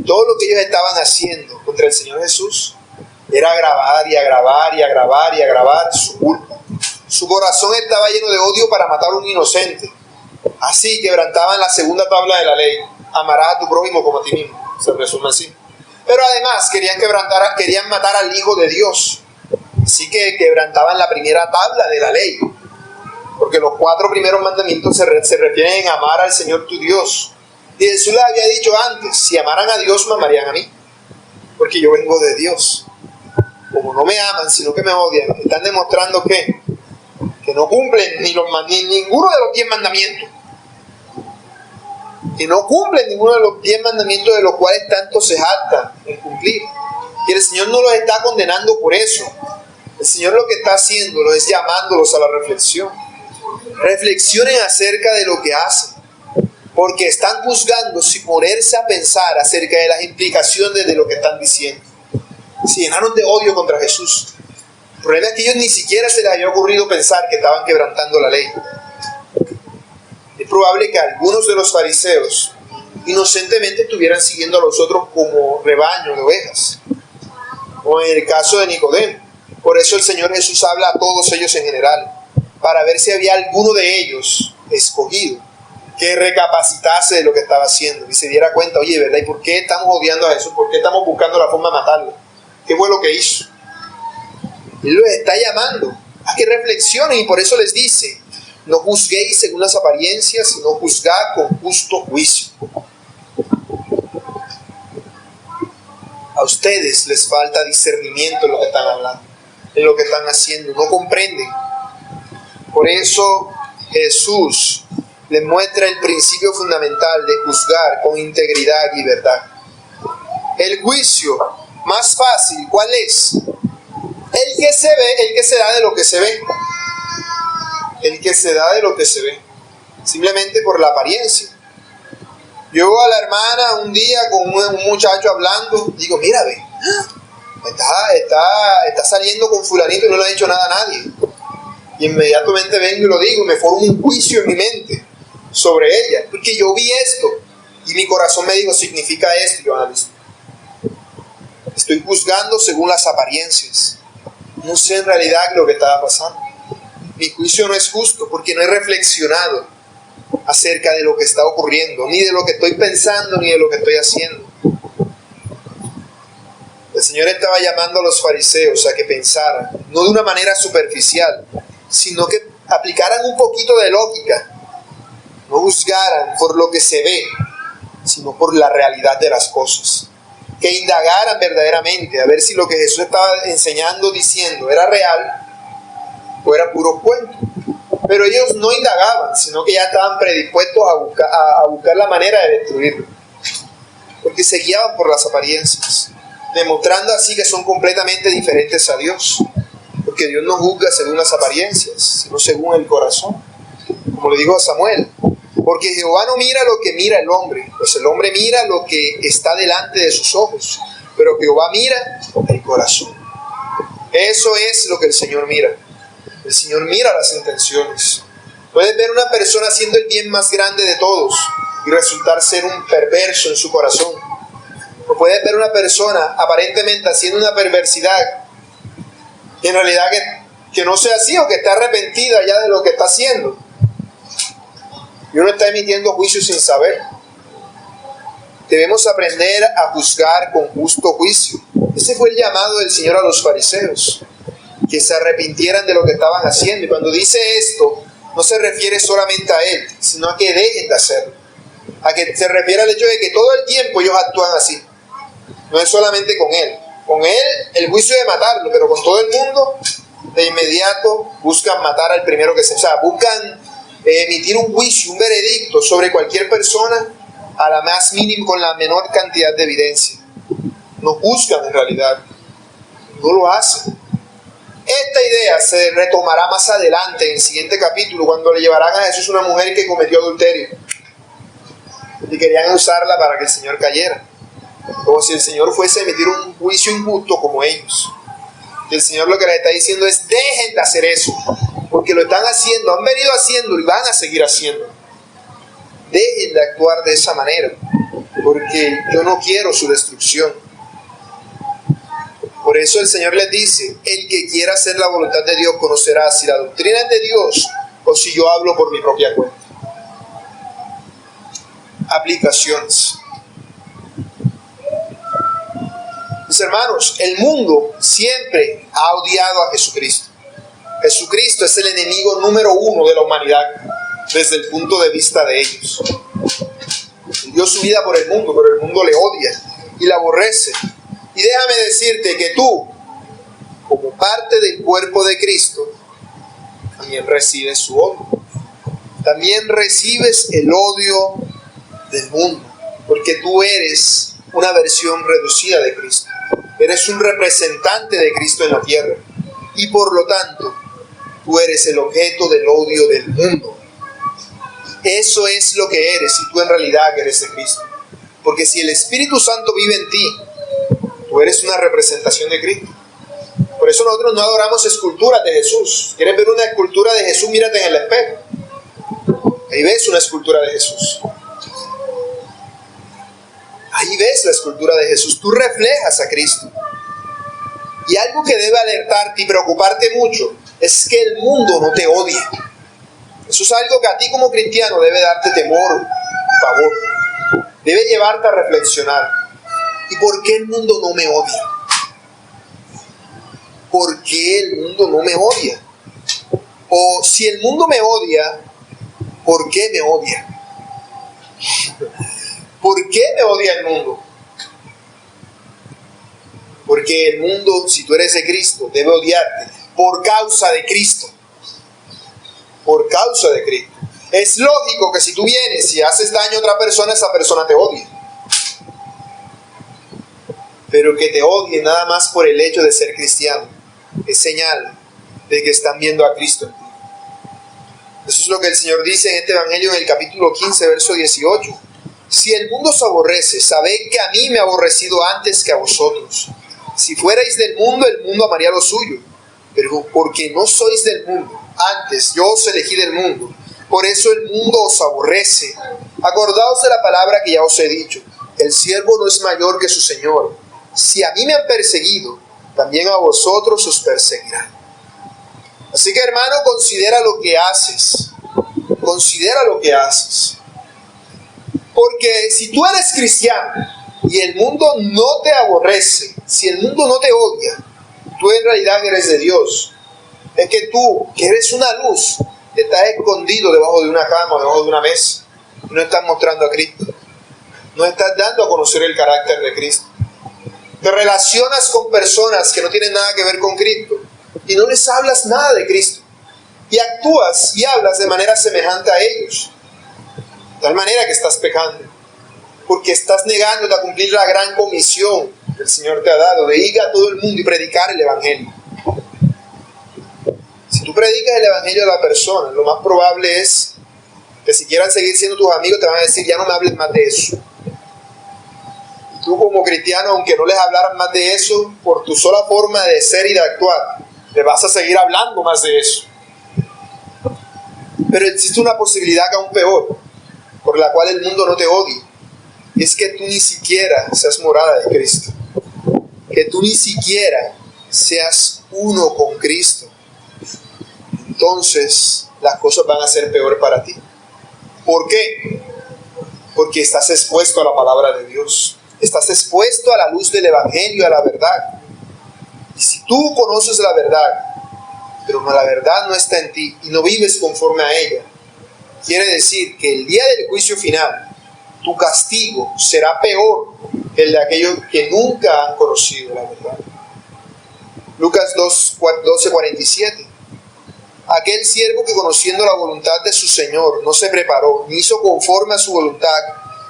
Todo lo que ellos estaban haciendo contra el Señor Jesús era agravar y agravar y agravar y agravar su culpa. Su corazón estaba lleno de odio para matar a un inocente. Así quebrantaban la segunda tabla de la ley: amarás a tu prójimo como a ti mismo. Se resume así. Pero además querían matar al Hijo de Dios. Así que quebrantaban la primera tabla de la ley. Porque los 4 primeros mandamientos se refieren a amar al Señor tu Dios. Y Jesús les había dicho antes: si amaran a Dios, me amarían a mí. Porque yo vengo de Dios. Como no me aman, sino que me odian, están demostrando que no cumplen ni ninguno de los 10 mandamientos. Que no cumplen ninguno de los 10 mandamientos de los cuales tanto se jactan en cumplir. Y el Señor no los está condenando por eso. El Señor lo que está haciéndolo es llamándolos a la reflexión. Reflexionen acerca de lo que hacen, porque están juzgando sin ponerse a pensar acerca de las implicaciones de lo que están diciendo. Se llenaron de odio contra Jesús. El problema es que ellos ni siquiera se les había ocurrido pensar que estaban quebrantando la ley. Es probable que algunos de los fariseos inocentemente estuvieran siguiendo a los otros como rebaño de ovejas, o en el caso de Nicodemo. Por eso el Señor Jesús habla a todos ellos en general, para ver si había alguno de ellos escogido que recapacitase de lo que estaba haciendo y se diera cuenta: oye, ¿verdad? ¿Y por qué estamos odiando a Jesús? ¿Por qué estamos buscando la forma de matarlo? ¿Qué fue lo que hizo? Él los está llamando a que reflexionen, y por eso les dice: no juzguéis según las apariencias, sino juzgad con justo juicio. A ustedes les falta discernimiento en lo que están hablando, en lo que están haciendo, no comprenden. Por eso Jesús les muestra el principio fundamental de juzgar con integridad y verdad. El juicio más fácil, ¿cuál es? El que se ve, el que se da de lo que se ve. El que se da de lo que se ve. Simplemente por la apariencia. Yo veo a la hermana un día con un muchacho hablando, digo: mira, ve, está saliendo con fulanito y no le ha dicho nada a nadie. Y inmediatamente vengo y lo digo, y me formo un juicio en mi mente sobre ella, porque yo vi esto y mi corazón me dijo: significa esto. Y yo analizo. Estoy juzgando según las apariencias. No sé en realidad lo que estaba pasando. Mi juicio no es justo porque no he reflexionado acerca de lo que está ocurriendo, ni de lo que estoy pensando, ni de lo que estoy haciendo. El Señor estaba llamando a los fariseos a que pensaran, no de una manera superficial, sino que aplicaran un poquito de lógica. No juzgaran por lo que se ve, sino por la realidad de las cosas. Que indagaran verdaderamente a ver si lo que Jesús estaba enseñando, diciendo, era real o era puro cuento. Pero ellos no indagaban, sino que ya estaban predispuestos a buscar la manera de destruirlo, porque se guiaban por las apariencias, demostrando así que son completamente diferentes a Dios, porque Dios no juzga según las apariencias, sino según el corazón, como le dijo a Samuel. Porque Jehová no mira lo que mira el hombre, pues el hombre mira lo que está delante de sus ojos, pero Jehová mira el corazón. Eso es lo que el Señor mira. El Señor mira las intenciones. Puedes ver una persona haciendo el bien más grande de todos y resultar ser un perverso en su corazón. O puedes ver una persona aparentemente haciendo una perversidad y en realidad que no sea así, o que está arrepentida ya de lo que está haciendo. Y uno está emitiendo juicio sin saber. Debemos aprender a juzgar con justo juicio. Ese fue el llamado del Señor a los fariseos, que se arrepintieran de lo que estaban haciendo. Y cuando dice esto, no se refiere solamente a Él, sino a que dejen de hacerlo. A que se refiere al hecho de que todo el tiempo ellos actúan así. No es solamente con Él. Con Él el juicio de matarlo, pero con todo el mundo de inmediato buscan matar al primero que se... O sea, buscan emitir un juicio, un veredicto sobre cualquier persona a la más mínima, con la menor cantidad de evidencia. No juzgan en realidad, no lo hacen. Esta idea se retomará más adelante en el siguiente capítulo, cuando le llevarán a Jesús una mujer que cometió adulterio y querían usarla para que el Señor cayera, como si el Señor fuese a emitir un juicio injusto como ellos. Y el Señor lo que les está diciendo es: dejen de hacer eso, porque lo están haciendo, han venido haciendo y van a seguir haciendo. Dejen de actuar de esa manera, porque yo no quiero su destrucción. Por eso el Señor les dice: el que quiera hacer la voluntad de Dios conocerá si la doctrina es de Dios o si yo hablo por mi propia cuenta. Aplicaciones. Mis hermanos, el mundo siempre ha odiado a Jesucristo. Jesucristo es el enemigo número uno de la humanidad desde el punto de vista de ellos. Él dio su vida por el mundo, pero el mundo le odia y la aborrece. Y déjame decirte que tú, como parte del cuerpo de Cristo, también recibes su odio. También recibes el odio del mundo, porque tú eres una versión reducida de Cristo. Eres un representante de Cristo en la tierra. Y por lo tanto, tú eres el objeto del odio del mundo. Eso es lo que eres si tú en realidad eres de Cristo. Porque si el Espíritu Santo vive en ti, tú eres una representación de Cristo. Por eso nosotros no adoramos esculturas de Jesús. ¿Quieres ver una escultura de Jesús? Mírate en el espejo. Ahí ves una escultura de Jesús. Ahí ves la escultura de Jesús. Tú reflejas a Cristo. Y algo que debe alertarte y preocuparte mucho es que el mundo no te odie. Eso es algo que a ti como cristiano debe darte temor, favor. Debe llevarte a reflexionar. ¿Y por qué el mundo no me odia? ¿Por qué el mundo no me odia? O si el mundo me odia, ¿por qué me odia? ¿Por qué me odia el mundo? Porque el mundo, si tú eres de Cristo, debe odiarte por causa de Cristo. Por causa de Cristo. Es lógico que si tú vienes y haces daño a otra persona, esa persona te odia. Pero que te odie nada más por el hecho de ser cristiano es señal de que están viendo a Cristo en ti. Eso es lo que el Señor dice en este Evangelio en el capítulo 15, verso 18. Si el mundo os aborrece, sabed que a mí me ha aborrecido antes que a vosotros. Si fuerais del mundo, el mundo amaría lo suyo. Pero porque no sois del mundo, antes yo os elegí del mundo. Por eso el mundo os aborrece. Acordaos de la palabra que ya os he dicho. El siervo no es mayor que su Señor. Si a mí me han perseguido, también a vosotros os perseguirán. Así que, hermano, considera lo que haces. Considera lo que haces. Porque si tú eres cristiano y el mundo no te aborrece, si el mundo no te odia, tú en realidad eres de Dios. Es que tú, que eres una luz, estás escondido debajo de una cama, debajo de una mesa. No estás mostrando a Cristo. No estás dando a conocer el carácter de Cristo. Te relacionas con personas que no tienen nada que ver con Cristo y no les hablas nada de Cristo. Y actúas y hablas de manera semejante a ellos. De tal manera que estás pecando. Porque estás negándote a cumplir la gran comisión que el Señor te ha dado, de ir a todo el mundo y predicar el Evangelio. Si tú predicas el Evangelio a la persona, lo más probable es que si quieran seguir siendo tus amigos, te van a decir: ya no me hables más de eso. Y tú como cristiano, aunque no les hablaras más de eso, por tu sola forma de ser y de actuar, le vas a seguir hablando más de eso. Pero existe una posibilidad que aún peor, por la cual el mundo no te odie. Y es que tú ni siquiera seas morada de Cristo. Que tú ni siquiera seas uno con Cristo. Entonces las cosas van a ser peor para ti. ¿Por qué? Porque estás expuesto a la palabra de Dios. Estás expuesto a la luz del Evangelio, a la verdad. Y si tú conoces la verdad, pero la verdad no está en ti y no vives conforme a ella, quiere decir que el día del juicio final, tu castigo será peor que el de aquellos que nunca han conocido la verdad. Lucas 12:47. Aquel siervo que conociendo la voluntad de su Señor no se preparó, ni hizo conforme a su voluntad,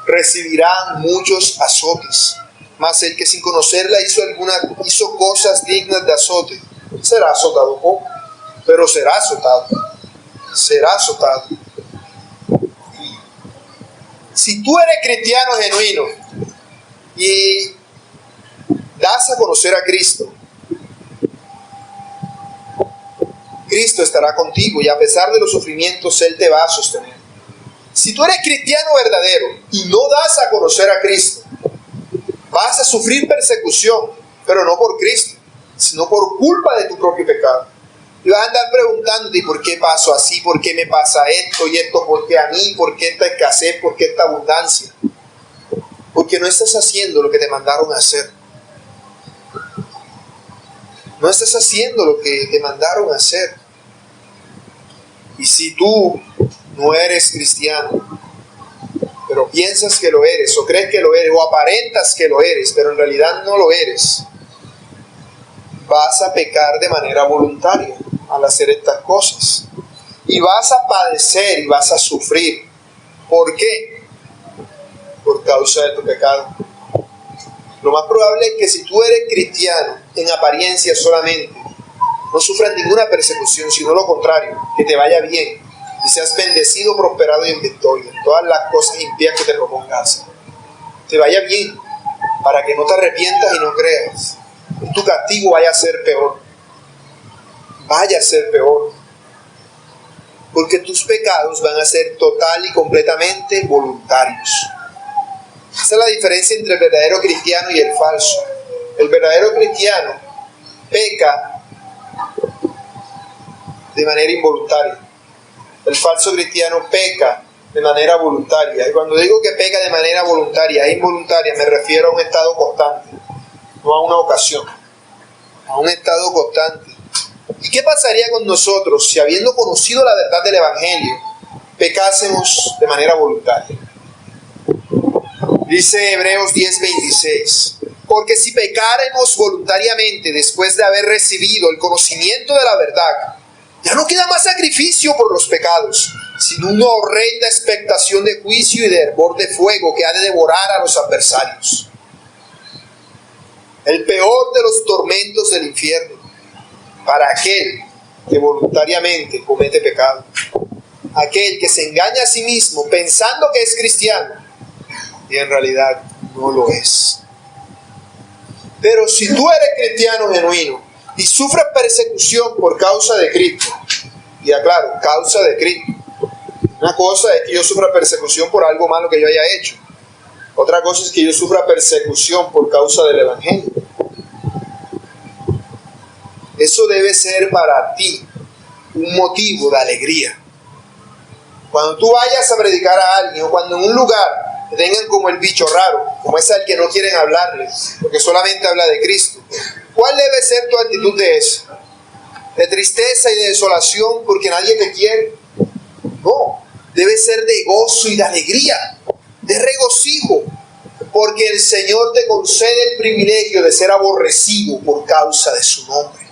recibirá muchos azotes. Mas el que sin conocerla hizo cosas dignas de azote, será azotado poco, pero será azotado. Será azotado. Si tú eres cristiano genuino y das a conocer a Cristo, Cristo estará contigo y a pesar de los sufrimientos, Él te va a sostener. Si tú eres cristiano verdadero y no das a conocer a Cristo, vas a sufrir persecución, pero no por Cristo, sino por culpa de tu propio pecado. Y vas a andar preguntándote, ¿por qué paso así? ¿Por qué me pasa esto y esto? ¿Por qué a mí? ¿Por qué esta escasez? ¿Por qué esta abundancia? Porque no estás haciendo lo que te mandaron a hacer. No estás haciendo lo que te mandaron a hacer. Y si tú no eres cristiano, pero piensas que lo eres, o crees que lo eres, o aparentas que lo eres, pero en realidad no lo eres, vas a pecar de manera voluntaria al hacer estas cosas. Y vas a padecer y vas a sufrir. ¿Por qué? Por causa de tu pecado. Lo más probable es que si tú eres cristiano, en apariencia solamente, no sufras ninguna persecución, sino lo contrario, que te vaya bien y seas bendecido, prosperado y en victoria en todas las cosas impías que te propongas hacer. Te vaya bien, para que no te arrepientas y no creas. Tu castigo vaya a ser peor. Vaya a ser peor. Porque tus pecados van a ser total y completamente voluntarios. Esa es la diferencia entre el verdadero cristiano y el falso. El verdadero cristiano peca de manera involuntaria. El falso cristiano peca de manera voluntaria. Y cuando digo que peca de manera voluntaria e involuntaria, me refiero a un estado constante, no a una ocasión, a un estado constante. ¿Y qué pasaría con nosotros si, habiendo conocido la verdad del Evangelio, pecásemos de manera voluntaria? Dice Hebreos 10:26, porque si pecáremos voluntariamente después de haber recibido el conocimiento de la verdad, ya no queda más sacrificio por los pecados, sino una horrenda expectación de juicio y de hervor de fuego que ha de devorar a los adversarios. El peor de los tormentos del infierno para aquel que voluntariamente comete pecado, aquel que se engaña a sí mismo pensando que es cristiano y en realidad no lo es. Pero si tú eres cristiano genuino y sufres persecución por causa de Cristo, y aclaro, causa de Cristo, una cosa es que yo sufra persecución por algo malo que yo haya hecho, otra cosa es que yo sufra persecución por causa del Evangelio. Eso debe ser para ti un motivo de alegría. Cuando tú vayas a predicar a alguien, o cuando en un lugar te tengan como el bicho raro, como es al que no quieren hablarles, porque solamente habla de Cristo, ¿cuál debe ser tu actitud de eso? ¿De tristeza y de desolación porque nadie te quiere? No, debe ser de gozo y de alegría, de regocijo, porque el Señor te concede el privilegio de ser aborrecido por causa de su nombre.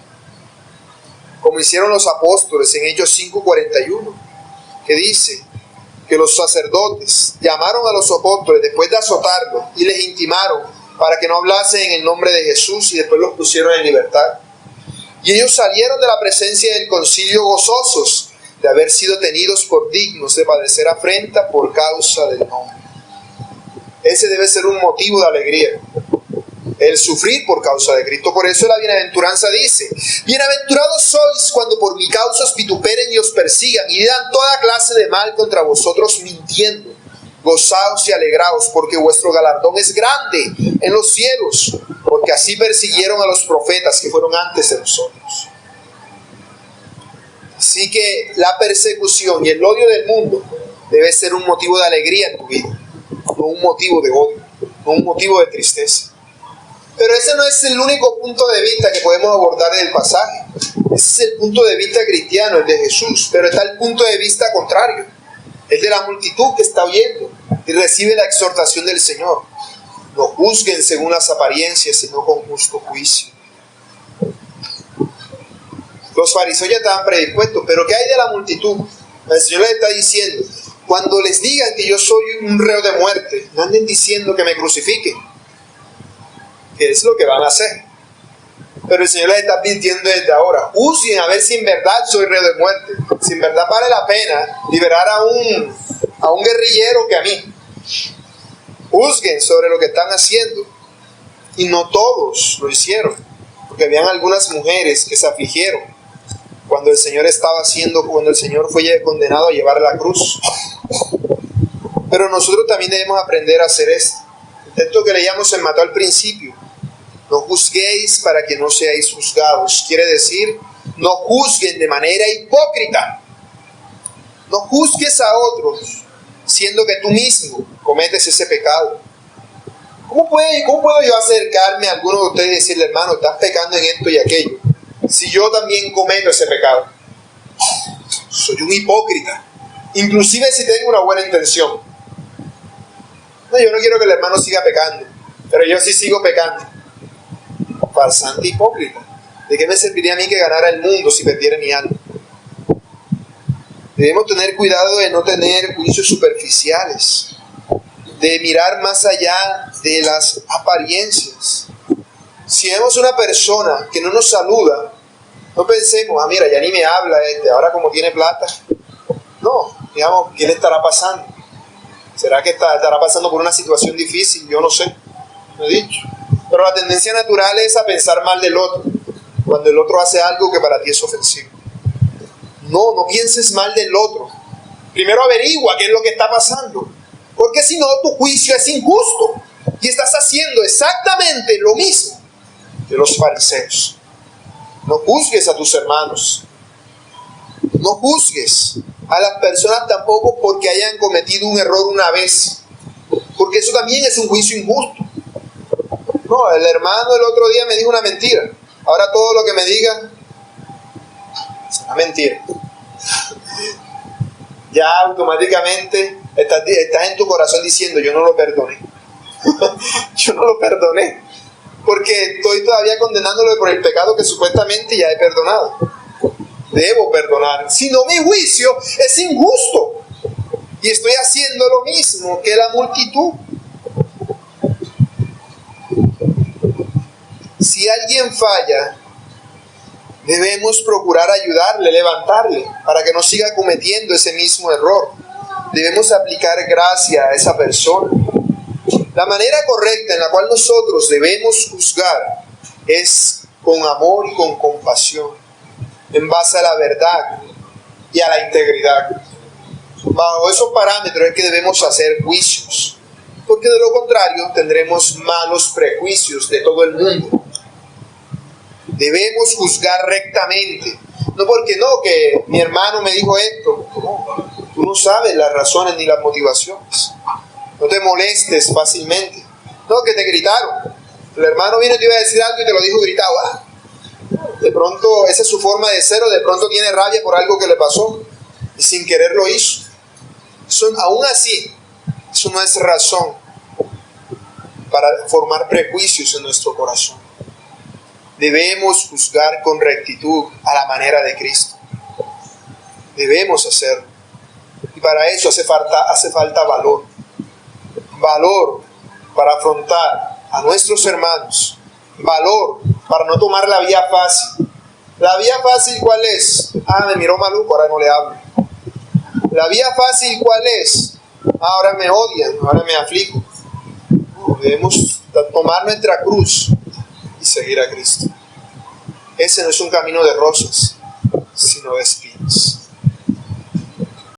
Como hicieron los apóstoles en Hechos 5:41, que dice que los sacerdotes llamaron a los apóstoles después de azotarlos y les intimaron para que no hablasen en el nombre de Jesús, y después los pusieron en libertad. Y ellos salieron de la presencia del concilio gozosos de haber sido tenidos por dignos de padecer afrenta por causa del nombre. Ese debe ser un motivo de alegría, el sufrir por causa de Cristo. Por eso la bienaventuranza dice: bienaventurados sois cuando por mi causa os vituperen y os persigan y digan toda clase de mal contra vosotros mintiendo. Gozaos y alegraos, porque vuestro galardón es grande en los cielos, porque así persiguieron a los profetas que fueron antes de nosotros. Así que la persecución y el odio del mundo debe ser un motivo de alegría en tu vida, no un motivo de odio, no un motivo de tristeza. Pero ese no es el único punto de vista que podemos abordar en el pasaje. Ese es el punto de vista cristiano, el de Jesús. Pero está el punto de vista contrario, el de la multitud que está oyendo y recibe la exhortación del Señor: no juzguen según las apariencias, sino con justo juicio. Los fariseos ya estaban predispuestos, pero ¿qué hay de la multitud? El Señor les está diciendo, cuando les digan que yo soy un reo de muerte, no anden diciendo que me crucifiquen, que es lo que van a hacer. Pero el Señor les está advirtiendo desde ahora, juzguen a ver si en verdad soy reo de muerte, si en verdad vale la pena liberar a un guerrillero que a mí. Juzguen sobre lo que están haciendo. Y no todos lo hicieron, porque habían algunas mujeres que se afligieron cuando el Señor fue condenado a llevar la cruz. Pero nosotros también debemos aprender a hacer esto. El texto que leíamos en Mateo al principio, no juzguéis para que no seáis juzgados. Quiere decir, no juzguen de manera hipócrita. No juzgues a otros, siendo que tú mismo cometes ese pecado. ¿Cómo puedo yo acercarme a alguno de ustedes y decirle, hermano, estás pecando en esto y aquello, si yo también cometo ese pecado? Soy un hipócrita, inclusive si tengo una buena intención. No, yo no quiero que el hermano siga pecando, pero yo sí sigo pecando. Farsante hipócrita. ¿De qué me serviría a mí que ganara el mundo si perdiera mi alma? Debemos tener cuidado de no tener juicios superficiales, de mirar más allá de las apariencias. Si vemos una persona que no nos saluda, no pensemos, mira, ya ni me habla ahora como tiene plata. No, digamos, ¿qué le estará pasando? ¿Será que estará pasando por una situación difícil? Yo no sé, no he dicho. Pero la tendencia natural es a pensar mal del otro, cuando el otro hace algo que para ti es ofensivo. No pienses mal del otro. Primero averigua qué es lo que está pasando, porque si no, tu juicio es injusto y estás haciendo exactamente lo mismo que los fariseos. No juzgues a tus hermanos, no juzgues a las personas tampoco porque hayan cometido un error una vez, porque eso también es un juicio injusto. No, el hermano el otro día me dijo una mentira, ahora todo lo que me diga es una mentira. Ya automáticamente estás en tu corazón diciendo, yo no lo perdoné. Yo no lo perdoné, porque estoy todavía condenándolo por el pecado que supuestamente ya he perdonado. Debo perdonar, si no mi juicio es injusto y estoy haciendo lo mismo que la multitud. Si alguien falla, debemos procurar ayudarle, levantarle, para que no siga cometiendo ese mismo error. Debemos aplicar gracia a esa persona. La manera correcta en la cual nosotros debemos juzgar es con amor y con compasión, en base a la verdad y a la integridad. Bajo esos parámetros es que debemos hacer juicios, porque de lo contrario tendremos malos prejuicios de todo el mundo. Debemos juzgar rectamente, no porque no, que mi hermano me dijo esto. No, tú no sabes las razones ni las motivaciones. No te molestes fácilmente. No, que te gritaron. El hermano vino y te iba a decir algo y te lo dijo gritado. De pronto esa es su forma de ser, o de pronto tiene rabia por algo que le pasó y sin querer lo hizo. Aún así, eso no es razón para formar prejuicios en nuestro corazón. Debemos juzgar con rectitud a la manera de Cristo. Debemos hacerlo. Y para eso hace falta valor. Valor para afrontar a nuestros hermanos. Valor para no tomar la vía fácil. ¿La vía fácil cuál es? Me miró maluco, ahora no le hablo. ¿La vía fácil cuál es? Ahora me odian, ahora me aflijo. No, debemos tomar nuestra cruz y seguir a Cristo. Ese no es un camino de rosas, sino de